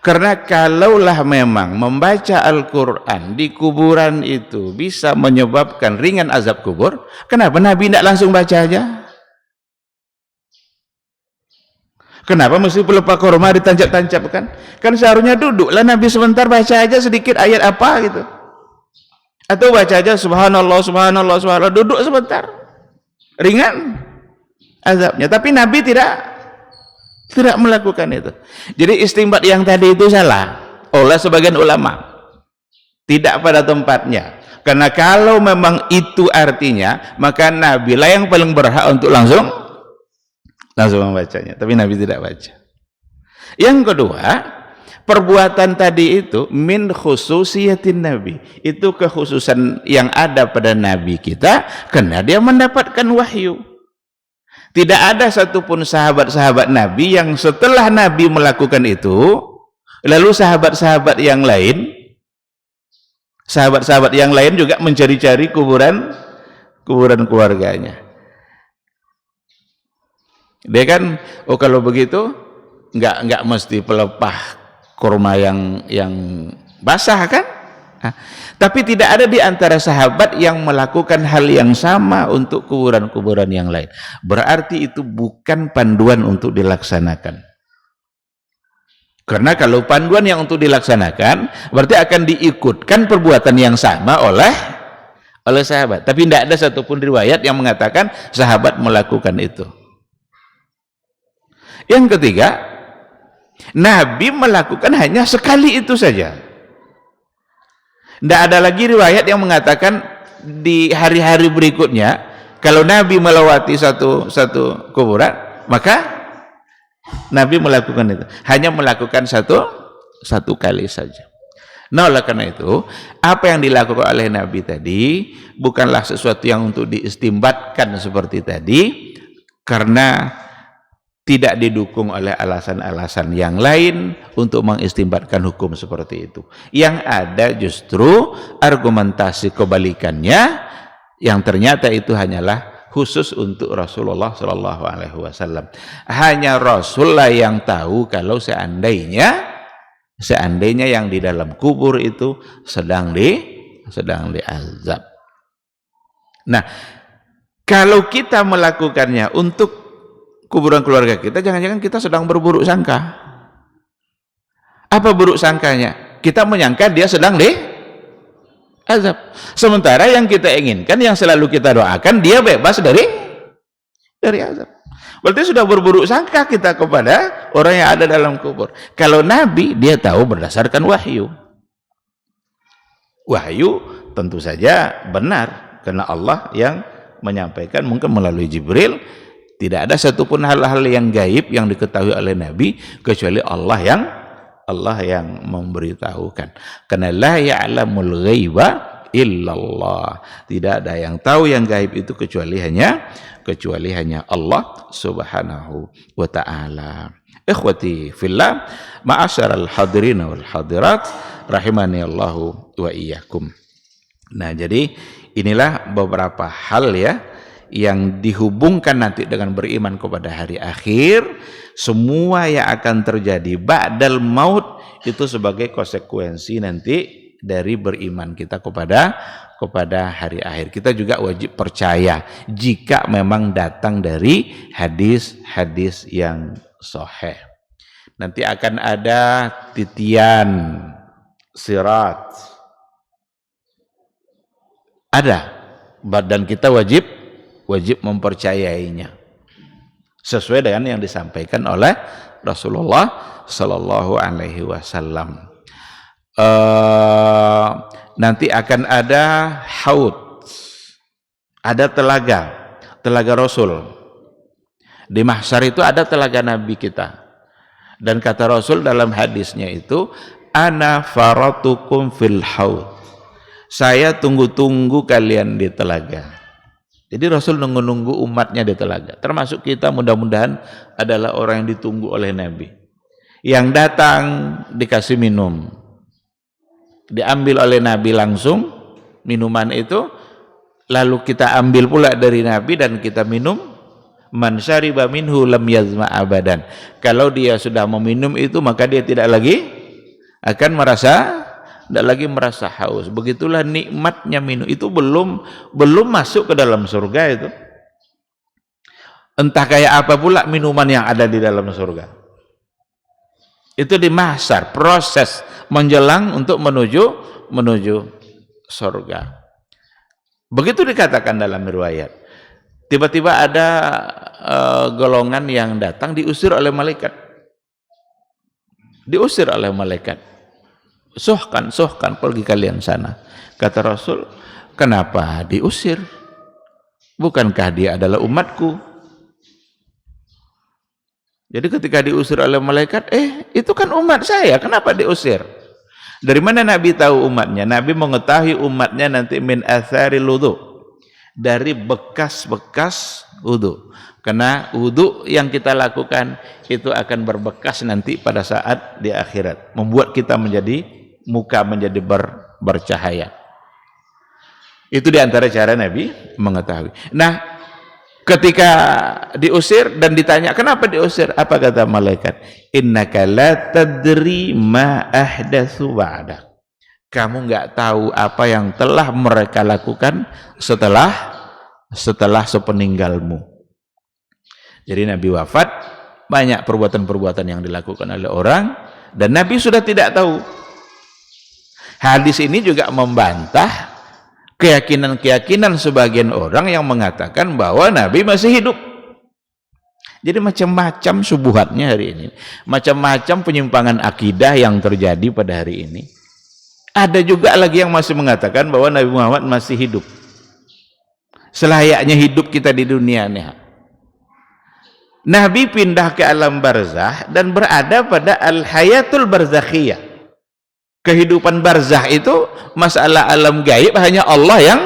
Karena kalaulah memang membaca Al-Quran di kuburan itu bisa menyebabkan ringan azab kubur, kenapa Nabi tidak langsung baca aja? Kenapa mesti pelepah korma ditancap-tancapkan? Kan seharusnya duduklah Nabi sebentar, baca aja sedikit ayat apa gitu. Atau baca aja subhanallah, subhanallah, subhanallah, duduk sebentar. Ringan azabnya. Tapi Nabi tidak melakukan itu. Jadi istimbat yang tadi itu salah oleh sebagian ulama, tidak pada tempatnya. Karena kalau memang itu artinya, maka Nabi lah yang paling berhak untuk langsung membacanya. Tapi Nabi tidak baca. Yang kedua, perbuatan tadi itu min khususiyatin Nabi, itu kekhususan yang ada pada Nabi kita karena dia mendapatkan wahyu. Tidak ada satupun sahabat-sahabat Nabi yang setelah Nabi melakukan itu, lalu sahabat-sahabat yang lain juga mencari-cari kuburan keluarganya. Dia kan, oh kalau begitu nggak mesti pelepah kurma yang basah kan? Tapi tidak ada di antara sahabat yang melakukan hal yang sama untuk kuburan-kuburan yang lain. Berarti itu bukan panduan untuk dilaksanakan. Karena kalau panduan yang untuk dilaksanakan, berarti akan diikutkan perbuatan yang sama oleh sahabat. Tapi tidak ada satupun riwayat yang mengatakan sahabat melakukan itu. Yang ketiga, Nabi melakukan hanya sekali itu saja. Tidak ada lagi riwayat yang mengatakan di hari-hari berikutnya kalau Nabi melewati satu kuburan, maka Nabi melakukan itu. Hanya melakukan satu kali saja. Nah, oleh karena itu, apa yang dilakukan oleh Nabi tadi bukanlah sesuatu yang untuk diistimbatkan seperti tadi, karena tidak didukung oleh alasan-alasan yang lain untuk mengistimbatkan hukum seperti itu. Yang ada justru argumentasi kebalikannya, yang ternyata itu hanyalah khusus untuk Rasulullah SAW. Hanya Rasulullah yang tahu kalau seandainya yang di dalam kubur itu sedang diazab. Nah, kalau kita melakukannya untuk kuburan keluarga kita, jangan-jangan kita sedang berburuk sangka. Apa buruk sangkanya? Kita menyangka dia sedang diazab. Sementara yang kita inginkan, yang selalu kita doakan, dia bebas dari azab. Berarti sudah berburuk sangka kita kepada orang yang ada dalam kubur. Kalau Nabi, dia tahu berdasarkan wahyu. Wahyu tentu saja benar, karena Allah yang menyampaikan, mungkin melalui Jibril. Tidak ada satupun hal-hal yang gaib yang diketahui oleh Nabi kecuali Allah yang memberitahukan. Karena la ya'lamul ghaiba illallah. Tidak ada yang tahu yang gaib itu kecuali hanya Allah Subhanahu wa taala. Ikhwati fillah, ma'asyaral hadirin wal hadirat, rahimani Allahu wa iyyakum. Nah, jadi inilah beberapa hal ya yang dihubungkan nanti dengan beriman kepada hari akhir. Semua yang akan terjadi ba'dal maut itu sebagai konsekuensi nanti dari beriman kita kepada hari akhir. Kita juga wajib percaya jika memang datang dari hadis-hadis yang sahih. Nanti akan ada titian sirat. Ada. Dan kita wajib mempercayainya. Sesuai dengan yang disampaikan oleh Rasulullah sallallahu alaihi wasallam. Nanti akan ada haud. Ada telaga Rasul. Di mahsyar itu ada telaga Nabi kita. Dan kata Rasul dalam hadisnya itu, ana faratukum fil haud. Saya tunggu-tunggu kalian di telaga. Jadi Rasul nunggu-nunggu umatnya di telaga. Termasuk kita mudah-mudahan adalah orang yang ditunggu oleh Nabi. Yang datang dikasih minum. Diambil oleh Nabi langsung minuman itu, lalu kita ambil pula dari Nabi dan kita minum. Man syariba minhu lam yazma abadan. Kalau dia sudah meminum itu, maka dia tidak lagi akan merasa haus. Begitulah nikmatnya minum. Itu belum masuk ke dalam surga itu. Entah kayak apa pula minuman yang ada di dalam surga. Itu di mahsyar, proses menjelang untuk menuju surga. Begitu dikatakan dalam riwayat. Tiba-tiba ada golongan yang datang diusir oleh malaikat. Diusir oleh malaikat. Sohkan, pergi kalian sana. Kata Rasul, kenapa diusir? Bukankah dia adalah umatku? Jadi ketika diusir oleh malaikat, itu kan umat saya, kenapa diusir? Dari mana Nabi tahu umatnya? Nabi mengetahui umatnya nanti min athari wudu, dari bekas-bekas wudu. Karena wudu yang kita lakukan itu akan berbekas nanti pada saat di akhirat, membuat kita muka menjadi bercahaya. Itu diantara cara Nabi mengetahui. Nah, ketika diusir dan ditanya kenapa diusir, apa kata malaikat? Innaka la tadri ma ahdatsu ba'dak. Kamu enggak tahu apa yang telah mereka lakukan setelah sepeninggalmu. Jadi Nabi wafat, banyak perbuatan-perbuatan yang dilakukan oleh orang dan Nabi sudah tidak tahu. Hadis ini juga membantah keyakinan-keyakinan sebagian orang yang mengatakan bahwa Nabi masih hidup. Jadi macam-macam subuhatnya hari ini, macam-macam penyimpangan akidah yang terjadi pada hari ini. Ada juga lagi yang masih mengatakan bahwa Nabi Muhammad masih hidup, selayaknya hidup kita di dunia nih. Nabi pindah ke alam barzah dan berada pada al-hayatul barzakhiyah. Kehidupan barzah itu masalah alam gaib, hanya Allah yang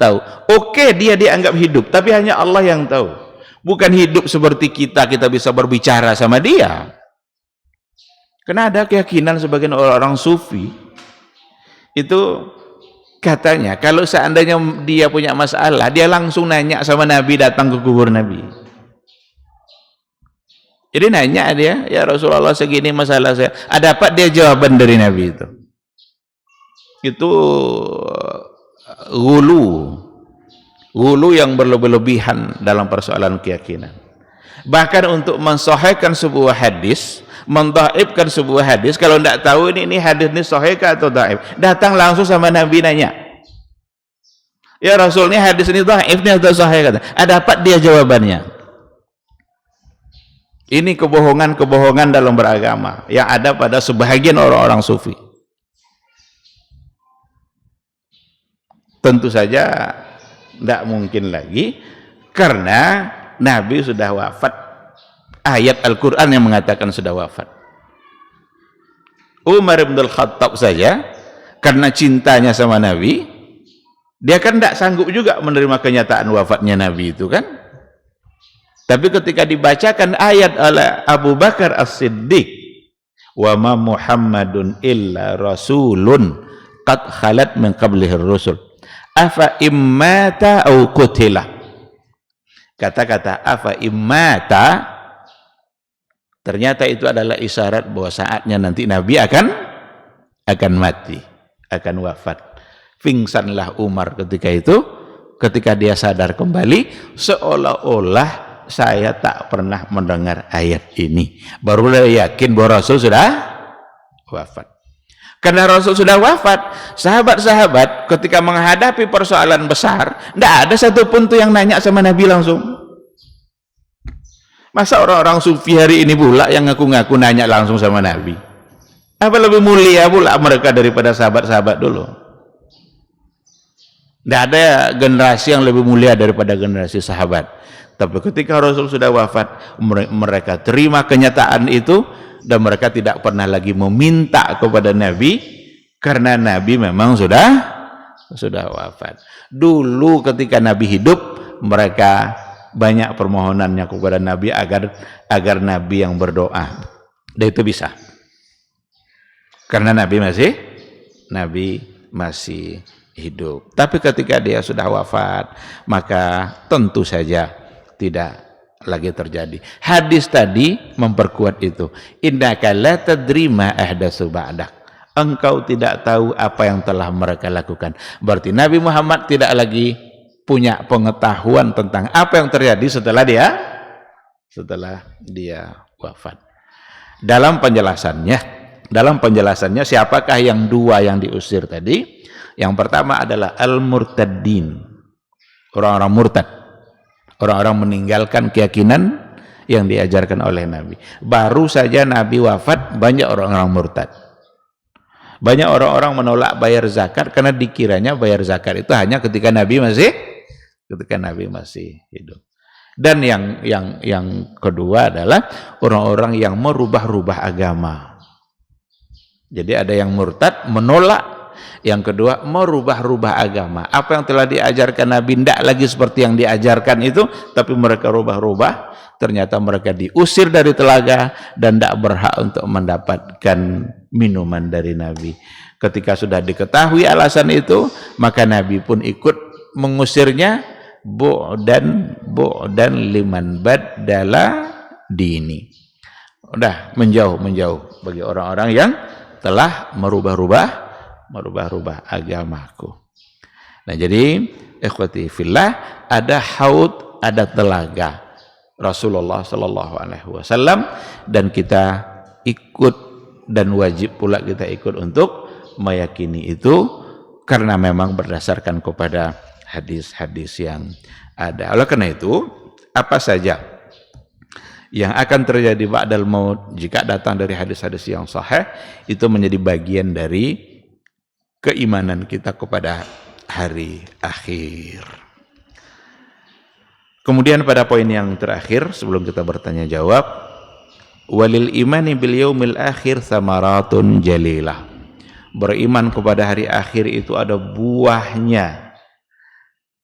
tahu. Oke, dia dianggap hidup, tapi hanya Allah yang tahu. Bukan hidup seperti kita bisa berbicara sama dia. Karena ada keyakinan sebagian orang sufi itu katanya kalau seandainya dia punya masalah, dia langsung nanya sama Nabi, datang ke kubur Nabi. Jadi nanya dia, ya Rasulullah segini masalah saya. Dapat dia jawaban dari Nabi itu. Itu gulu yang berlebihan dalam persoalan keyakinan. Bahkan untuk mensahihkan sebuah hadis, mendhaifkan sebuah hadis, kalau tidak tahu ini hadis ini sahih atau dhaif, datang langsung sama Nabi nanya. Ya Rasul, ini hadis ini dhaif ini atau sahih kata. Dapat dia jawabannya. Ini kebohongan-kebohongan dalam beragama yang ada pada sebahagian orang-orang sufi. Tentu saja tidak mungkin lagi karena Nabi sudah wafat. Ayat Al-Quran yang mengatakan sudah wafat. Umar bin Al-Khattab saja karena cintanya sama Nabi, dia kan tidak sanggup juga menerima kenyataan wafatnya Nabi itu kan. Tapi ketika dibacakan ayat oleh Abu Bakar As-Siddiq, wa ma Muhammadun illa rasulun qad khalat min qablihi rusul afa immata au qutila. Kata-kata afa immata ternyata itu adalah isyarat bahwa saatnya nanti Nabi akan mati, akan wafat. Pingsanlah Umar ketika itu, ketika dia sadar kembali, seolah-olah saya tak pernah mendengar ayat ini. Barulah yakin bahwa Rasul sudah wafat. Karena Rasul sudah wafat, sahabat-sahabat ketika menghadapi persoalan besar, tidak ada satupun tuh yang nanya sama Nabi langsung. Masa orang-orang sufi hari ini pula yang ngaku-ngaku nanya langsung sama Nabi? Apa lebih mulia pula mereka daripada sahabat-sahabat dulu? Tidak ada generasi yang lebih mulia daripada generasi sahabat. Tapi ketika Rasul sudah wafat, mereka terima kenyataan itu dan mereka tidak pernah lagi meminta kepada Nabi karena Nabi memang sudah wafat. Dulu ketika Nabi hidup, mereka banyak permohonannya kepada Nabi agar Nabi yang berdoa. Dan itu bisa. Karena Nabi masih hidup. Tapi ketika dia sudah wafat, maka tentu saja tidak lagi terjadi. Hadis tadi memperkuat itu. Innaka la tadri ma ahdatsu ba'dak. Engkau tidak tahu apa yang telah mereka lakukan. Berarti Nabi Muhammad tidak lagi punya pengetahuan tentang apa yang terjadi setelah dia wafat. Dalam penjelasannya siapakah yang dua yang diusir tadi? Yang pertama adalah al-murtaddin, orang-orang murtad, orang-orang meninggalkan keyakinan yang diajarkan oleh Nabi. Baru saja Nabi wafat, banyak orang-orang murtad. Banyak orang-orang menolak bayar zakat karena dikiranya bayar zakat itu hanya ketika Nabi masih hidup. Dan yang kedua adalah orang-orang yang merubah-rubah agama. Jadi ada yang murtad, menolak. Yang kedua, merubah-rubah agama. Apa yang telah diajarkan Nabi tidak lagi seperti yang diajarkan itu, tapi mereka rubah-rubah. Ternyata mereka diusir dari telaga dan tidak berhak untuk mendapatkan minuman dari Nabi. Ketika sudah diketahui alasan itu, maka Nabi pun ikut mengusirnya. Bu'dan liman badala dini. Udah menjauh bagi orang-orang yang telah merubah-rubah agamaku. Nah, jadi ikhwati fillah, ada haud, ada telaga Rasulullah sallallahu alaihi wasallam, dan kita ikut dan wajib pula kita ikut untuk meyakini itu karena memang berdasarkan kepada hadis-hadis yang ada. Oleh karena itu, apa saja yang akan terjadi ba'dal maut jika datang dari hadis-hadis yang sahih, itu menjadi bagian dari keimanan kita kepada hari akhir. Kemudian pada poin yang terakhir sebelum kita bertanya jawab, walil imani bil yaumil akhir samaratun jalilah. Beriman kepada hari akhir itu ada buahnya.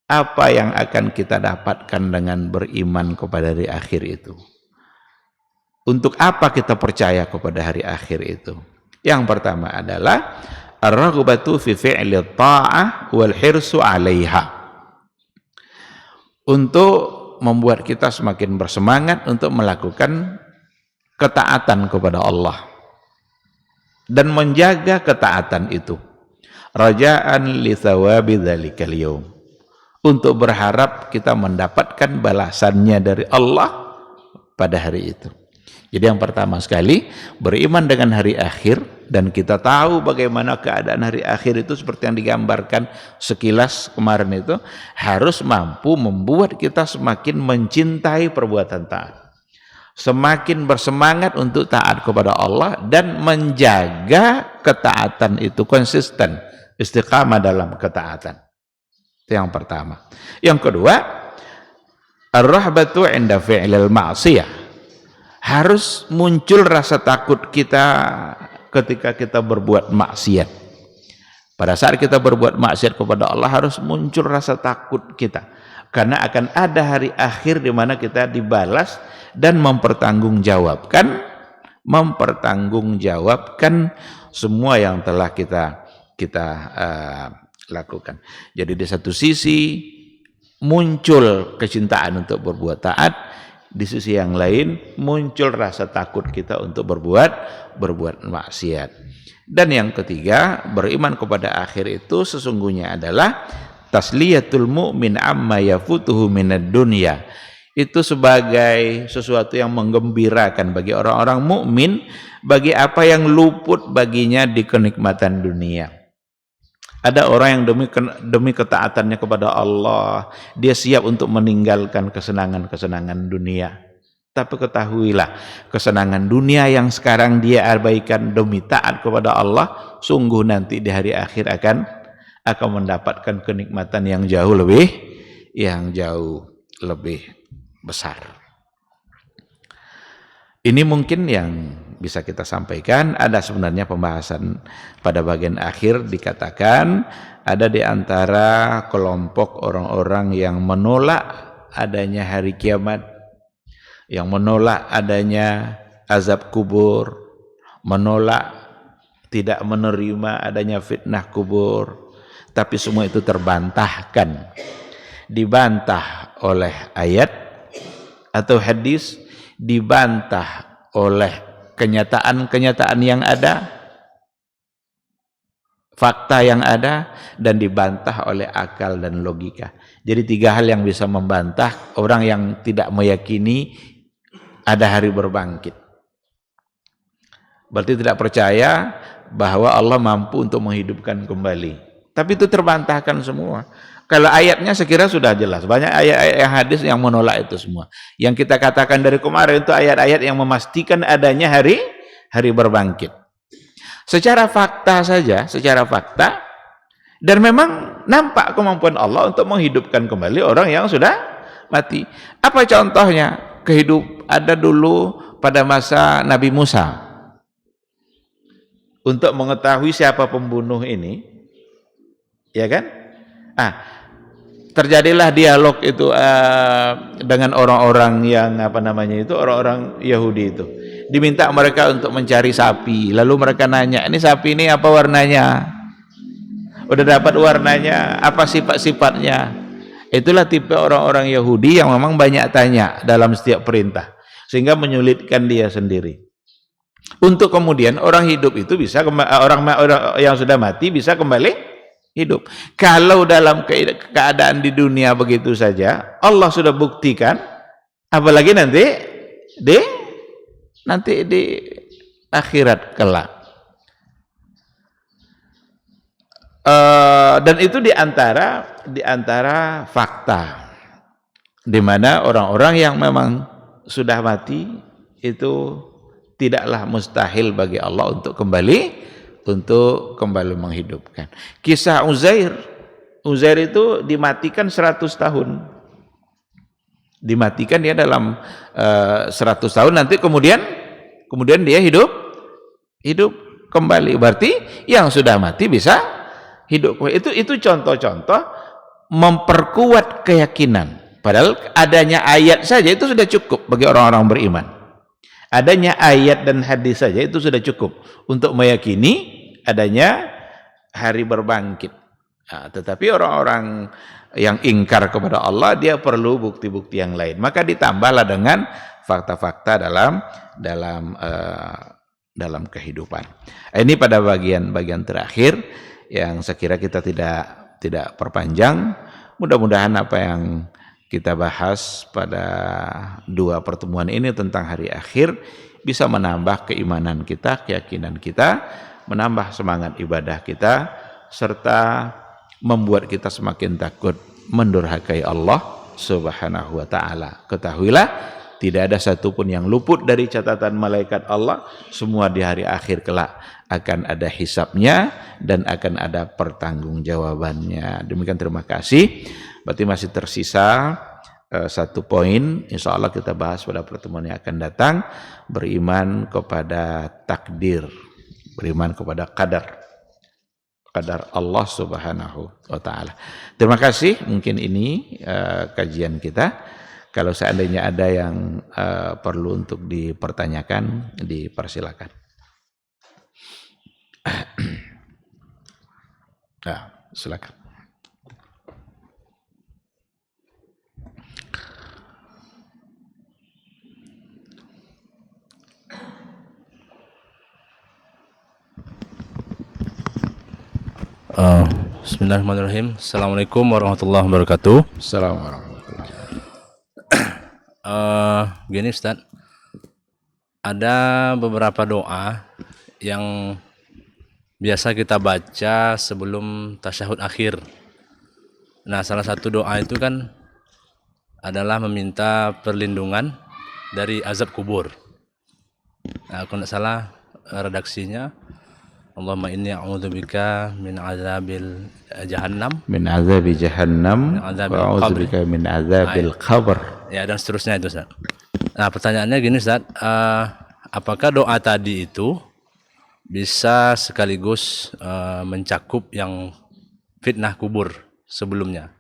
Apa yang akan kita dapatkan dengan beriman kepada hari akhir itu? Untuk apa kita percaya kepada hari akhir itu? Yang pertama adalah ar-raghbatu fi fi'li ta'ah wal hirsu 'alaiha. Untuk membuat kita semakin bersemangat untuk melakukan ketaatan kepada Allah dan menjaga ketaatan itu. Raja'an li thawabi dzalikal yaum. Untuk berharap kita mendapatkan balasannya dari Allah pada hari itu. Jadi yang pertama sekali, beriman dengan hari akhir, dan kita tahu bagaimana keadaan hari akhir itu seperti yang digambarkan sekilas kemarin itu, harus mampu membuat kita semakin mencintai perbuatan taat, semakin bersemangat untuk taat kepada Allah, dan menjaga ketaatan itu konsisten, istiqamah dalam ketaatan. Itu yang pertama. Yang kedua, ar-rahbatu 'inda fi'lil ma'siyah. Harus muncul rasa takut kita ketika kita berbuat maksiat. Pada saat kita berbuat maksiat kepada Allah, harus muncul rasa takut kita. Karena akan ada hari akhir di mana kita dibalas dan mempertanggungjawabkan semua yang telah kita lakukan. Jadi di satu sisi muncul kecintaan untuk berbuat taat, di sisi yang lain muncul rasa takut kita untuk berbuat maksiat. Dan yang ketiga, beriman kepada akhir itu sesungguhnya adalah tasliyatul mu'min amma yafutuhu minad dunya. itu sebagai sesuatu yang menggembirakan bagi orang-orang mukmin, bagi apa yang luput baginya di kenikmatan dunia. Ada orang yang demi ketaatannya kepada Allah, dia siap untuk meninggalkan kesenangan-kesenangan dunia. Tapi ketahuilah, kesenangan dunia yang sekarang dia abaikan demi taat kepada Allah, sungguh nanti di hari akhir akan mendapatkan kenikmatan yang jauh lebih besar. Ini mungkin yang bisa kita sampaikan. Ada sebenarnya pembahasan pada bagian akhir dikatakan ada di antara kelompok orang-orang yang menolak adanya hari kiamat, yang menolak adanya azab kubur, menolak, tidak menerima adanya fitnah kubur. Tapi semua itu terbantahkan, dibantah oleh ayat atau hadis, dibantah oleh kenyataan-kenyataan yang ada, fakta yang ada, dan dibantah oleh akal dan logika. Jadi 3 hal yang bisa membantah orang yang tidak meyakini ada hari berbangkit. Berarti tidak percaya bahwa Allah mampu untuk menghidupkan kembali. Tapi itu terbantahkan semua. Kalau ayatnya sekira sudah jelas. Banyak ayat-ayat yang hadis yang menolak itu semua. Yang kita katakan dari kemarin itu ayat-ayat yang memastikan adanya hari berbangkit. Secara fakta saja, dan memang nampak kemampuan Allah untuk menghidupkan kembali orang yang sudah mati. Apa contohnya? Ada dulu pada masa Nabi Musa. Untuk mengetahui siapa pembunuh ini, ya kan? Terjadilah dialog itu dengan orang-orang yang orang-orang Yahudi itu. Diminta mereka untuk mencari sapi. Lalu mereka nanya, ini sapi ini apa warnanya? Udah dapat warnanya, apa sifat-sifatnya? Itulah tipe orang-orang Yahudi yang memang banyak tanya dalam setiap perintah, sehingga menyulitkan dia sendiri. Untuk kemudian orang hidup itu bisa orang yang sudah mati bisa kembali hidup. Kalau dalam keadaan di dunia begitu saja Allah sudah buktikan, apalagi nanti di akhirat kelak. Dan itu di antara fakta, di mana orang-orang yang memang sudah mati itu tidaklah mustahil bagi Allah untuk kembali menghidupkan. Kisah Uzair itu dimatikan 100 tahun. Dimatikan dia dalam 100 tahun, nanti kemudian dia hidup kembali. Berarti yang sudah mati bisa hidup. Itu contoh-contoh memperkuat keyakinan. Padahal adanya ayat saja itu sudah cukup bagi orang-orang beriman. Adanya ayat dan hadis saja itu sudah cukup untuk meyakini adanya hari berbangkit. Tetapi orang-orang yang ingkar kepada Allah, dia perlu bukti-bukti yang lain. Maka ditambahlah dengan fakta-fakta dalam kehidupan. Ini pada bagian terakhir yang sekira kita tidak perpanjang. Mudah-mudahan apa yang kita bahas pada 2 pertemuan ini tentang hari akhir bisa menambah keimanan kita, keyakinan kita, menambah semangat ibadah kita, serta membuat kita semakin takut mendurhakai Allah Subhanahu wa ta'ala. Ketahuilah, tidak ada satupun yang luput dari catatan malaikat Allah. Semua di hari akhir kelak akan ada hisabnya dan akan ada pertanggungjawabannya. Demikian, terima kasih. Berarti masih tersisa 1 poin, insya Allah kita bahas pada pertemuan yang akan datang. Beriman kepada takdir, beriman kepada qadar Allah Subhanahu wa ta'ala. Terima kasih. Mungkin ini kajian kita. Kalau seandainya ada yang perlu untuk dipertanyakan, dipersilakan. Silakan. Bismillahirrahmanirrahim. Assalamualaikum warahmatullahi wabarakatuh. Assalamualaikum warahmatullahi wabarakatuh. Gini Ustaz, ada beberapa doa yang biasa kita baca sebelum tasyahud akhir. Nah, salah satu doa itu kan adalah meminta perlindungan dari azab kubur. Nah, kalau tidak salah redaksinya, Allahumma inni a'udzubika min azabil jahannam, Min azabi jahannam min azabil wa qabri. a'udzubika min azabil qabr. Ya, dan seterusnya itu Ustaz. Nah, pertanyaannya gini Ustaz, apakah doa tadi itu bisa sekaligus mencakup yang fitnah kubur sebelumnya?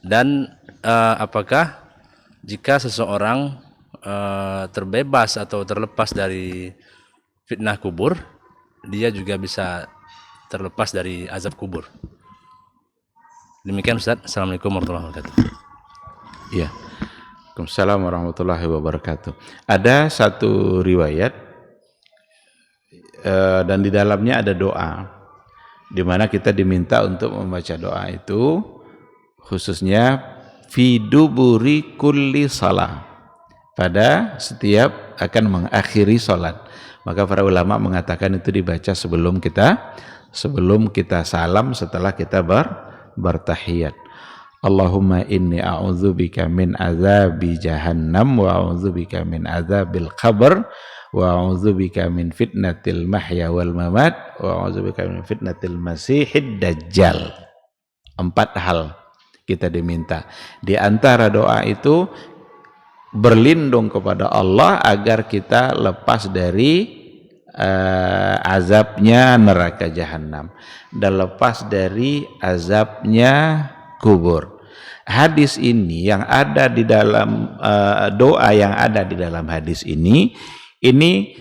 Dan apakah jika seseorang terbebas atau terlepas dari fitnah kubur, dia juga bisa terlepas dari azab kubur? Demikian Ustaz. Assalamualaikum warahmatullahi wabarakatuh. Ya. Waalaikumsalam warahmatullahi wabarakatuh. Ada satu riwayat dan di dalamnya ada doa di mana kita diminta untuk membaca doa itu khususnya fi duburi kulli salah, pada setiap akan mengakhiri salat. Maka para ulama mengatakan itu dibaca sebelum kita salam, setelah kita bertahiyat. Allahumma inni a'udzubika min azabi jahannam wa a'udzubika min azabil qabr wa a'udzubika min fitnatil mahya wal mamat wa a'udzubika min fitnatil masihid dajjal. 4 hal kita diminta. Di antara doa itu berlindung kepada Allah agar kita lepas dari azabnya neraka jahanam dan lepas dari azabnya kubur. Hadis ini yang ada di dalam doa yang ada di dalam hadis ini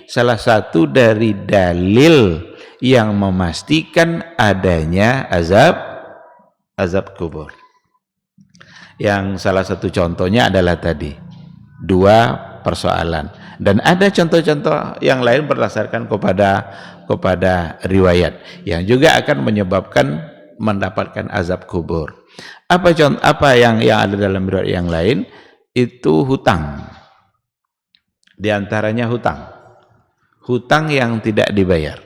salah satu dari dalil yang memastikan adanya azab kubur. Yang salah satu contohnya adalah tadi 2 persoalan, dan ada contoh-contoh yang lain berdasarkan kepada riwayat yang juga akan menyebabkan mendapatkan azab kubur. Apa yang ada dalam riwayat yang lain itu hutang. Di antaranya hutang yang tidak dibayar.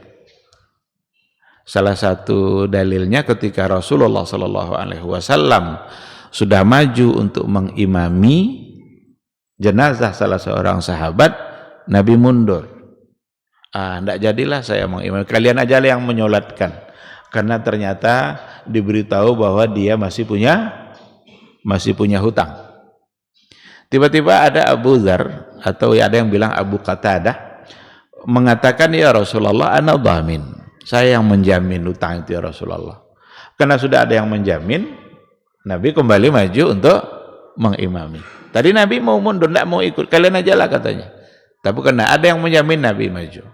Salah satu dalilnya ketika Rasulullah SAW sudah maju untuk mengimami jenazah salah seorang sahabat, Nabi mundur. Tidak jadilah saya mengimami, kalian aja yang menyolatkan. Karena ternyata diberitahu bahwa dia masih punya hutang. Tiba-tiba ada Abu Dzar atau ada yang bilang Abu Qatadah mengatakan, ya Rasulullah, ana dhamin, saya yang menjamin hutang itu ya Rasulullah. Karena sudah ada yang menjamin, Nabi kembali maju untuk mengimami. Tadi Nabi mau mundur, tidak mau ikut, kalian aja lah katanya. Tapi karena ada yang menjamin, Nabi maju.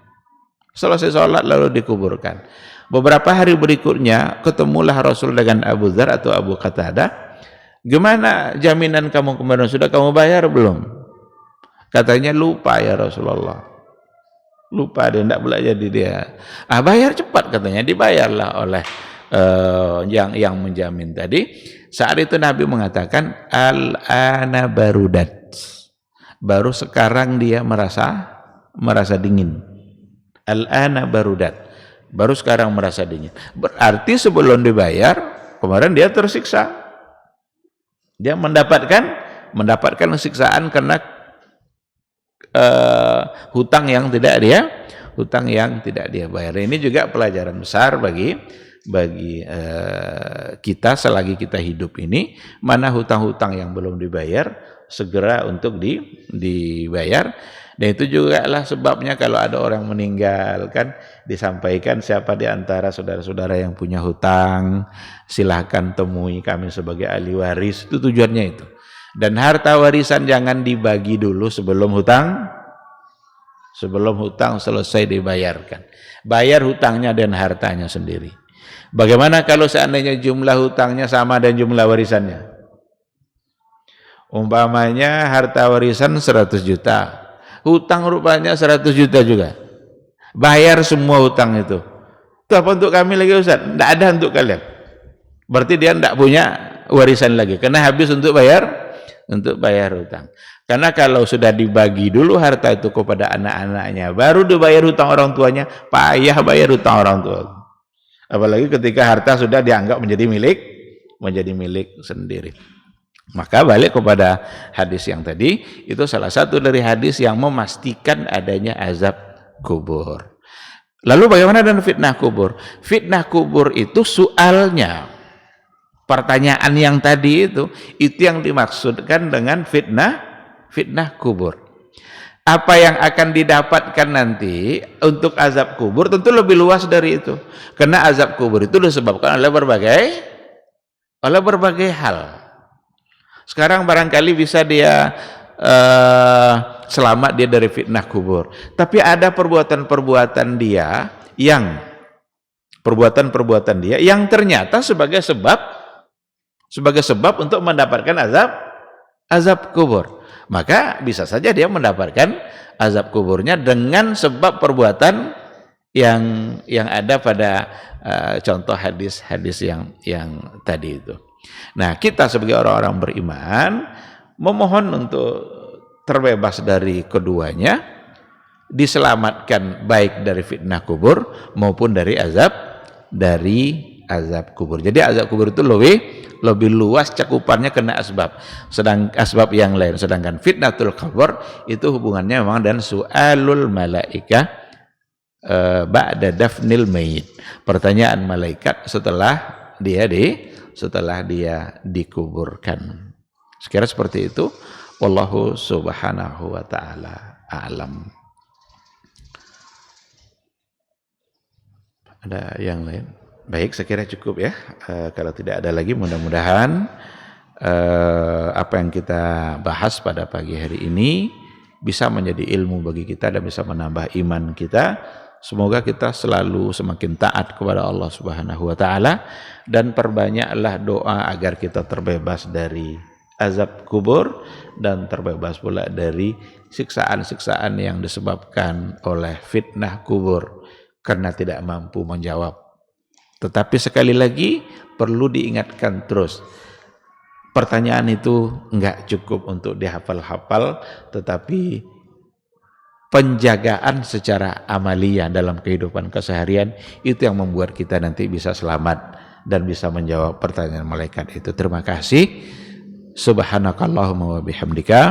Selesai sholat lalu dikuburkan. Beberapa hari berikutnya ketemulah Rasul dengan Abu Dzar atau Abu Qatadah. Gimana jaminan kamu kemarin, sudah kamu bayar belum? Katanya lupa ya Rasulullah. Lupa, dia tidak boleh jadi dia. Bayar cepat katanya, dibayarlah oleh yang menjamin tadi. Saat itu Nabi mengatakan al-ana barudat, baru sekarang dia merasa dingin. Al-ana barudat, baru sekarang merasa dingin. Berarti sebelum dibayar kemarin dia tersiksa, dia mendapatkan siksaan karena hutang yang tidak dia bayar. Ini juga pelajaran besar bagi kita selagi kita hidup ini, mana hutang-hutang yang belum dibayar segera untuk dibayar. Dan itu juga lah sebabnya kalau ada orang meninggal kan disampaikan siapa di antara saudara-saudara yang punya hutang, silahkan temui kami sebagai ahli waris. Itu tujuannya itu. Dan harta warisan jangan dibagi dulu sebelum hutang selesai dibayarkan. Bayar hutangnya dan hartanya sendiri. Bagaimana kalau seandainya jumlah hutangnya sama dan jumlah warisannya? Umpamanya harta warisan 100 juta, hutang rupanya 100 juta juga. Bayar semua hutang itu. Itu apa untuk kami lagi Ustaz? Tidak ada untuk kalian. Berarti dia tidak punya warisan lagi, karena habis untuk bayar untuk bayar hutang. Karena kalau sudah dibagi dulu harta itu kepada anak-anaknya, baru dibayar hutang orang tuanya, payah bayar hutang orang tua. Apalagi ketika harta sudah dianggap menjadi milik sendiri. Maka balik kepada hadis yang tadi, itu salah satu dari hadis yang memastikan adanya azab kubur. Lalu bagaimana dengan fitnah kubur? Fitnah kubur itu soalnya, pertanyaan yang tadi itu yang dimaksudkan dengan fitnah kubur. Apa yang akan didapatkan nanti untuk azab kubur tentu lebih luas dari itu. Karena azab kubur itu disebabkan oleh berbagai hal. Sekarang barangkali bisa dia selamat dia dari fitnah kubur. Tapi ada perbuatan-perbuatan dia yang ternyata sebagai sebab untuk mendapatkan azab kubur. Maka bisa saja dia mendapatkan azab kuburnya dengan sebab perbuatan yang ada pada contoh hadis yang tadi itu. Nah, kita sebagai orang-orang beriman memohon untuk terbebas dari keduanya, diselamatkan baik dari fitnah kubur maupun dari azab kubur. Jadi azab kubur itu lebih luas cakupannya kena asbab yang lain. Sedangkan fitnatul qabr itu hubungannya memang dan su'alul malaika ba'da dafnil mayit. Pertanyaan malaikat setelah dia dikuburkan. Sekira seperti itu. Wallahu subhanahu wa ta'ala a'lam. Ada yang lain? Baik, saya kira cukup ya. Kalau tidak ada lagi, mudah-mudahan apa yang kita bahas pada pagi hari ini bisa menjadi ilmu bagi kita dan bisa menambah iman kita. Semoga kita selalu semakin taat kepada Allah Subhanahu wa taala dan perbanyaklah doa agar kita terbebas dari azab kubur dan terbebas pula dari siksaan-siksaan yang disebabkan oleh fitnah kubur karena tidak mampu menjawab. Tetapi sekali lagi perlu diingatkan terus, pertanyaan itu enggak cukup untuk dihafal-hafal, tetapi penjagaan secara amalia dalam kehidupan keseharian itu yang membuat kita nanti bisa selamat dan bisa menjawab pertanyaan malaikat itu. Terima kasih. Subhanakallahumma wa bihamdika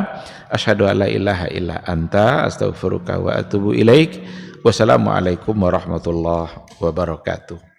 asyhadu an la ilaha illa anta astaghfiruka wa atubu ilaik. Wassalamualaikum warahmatullahi wabarakatuh.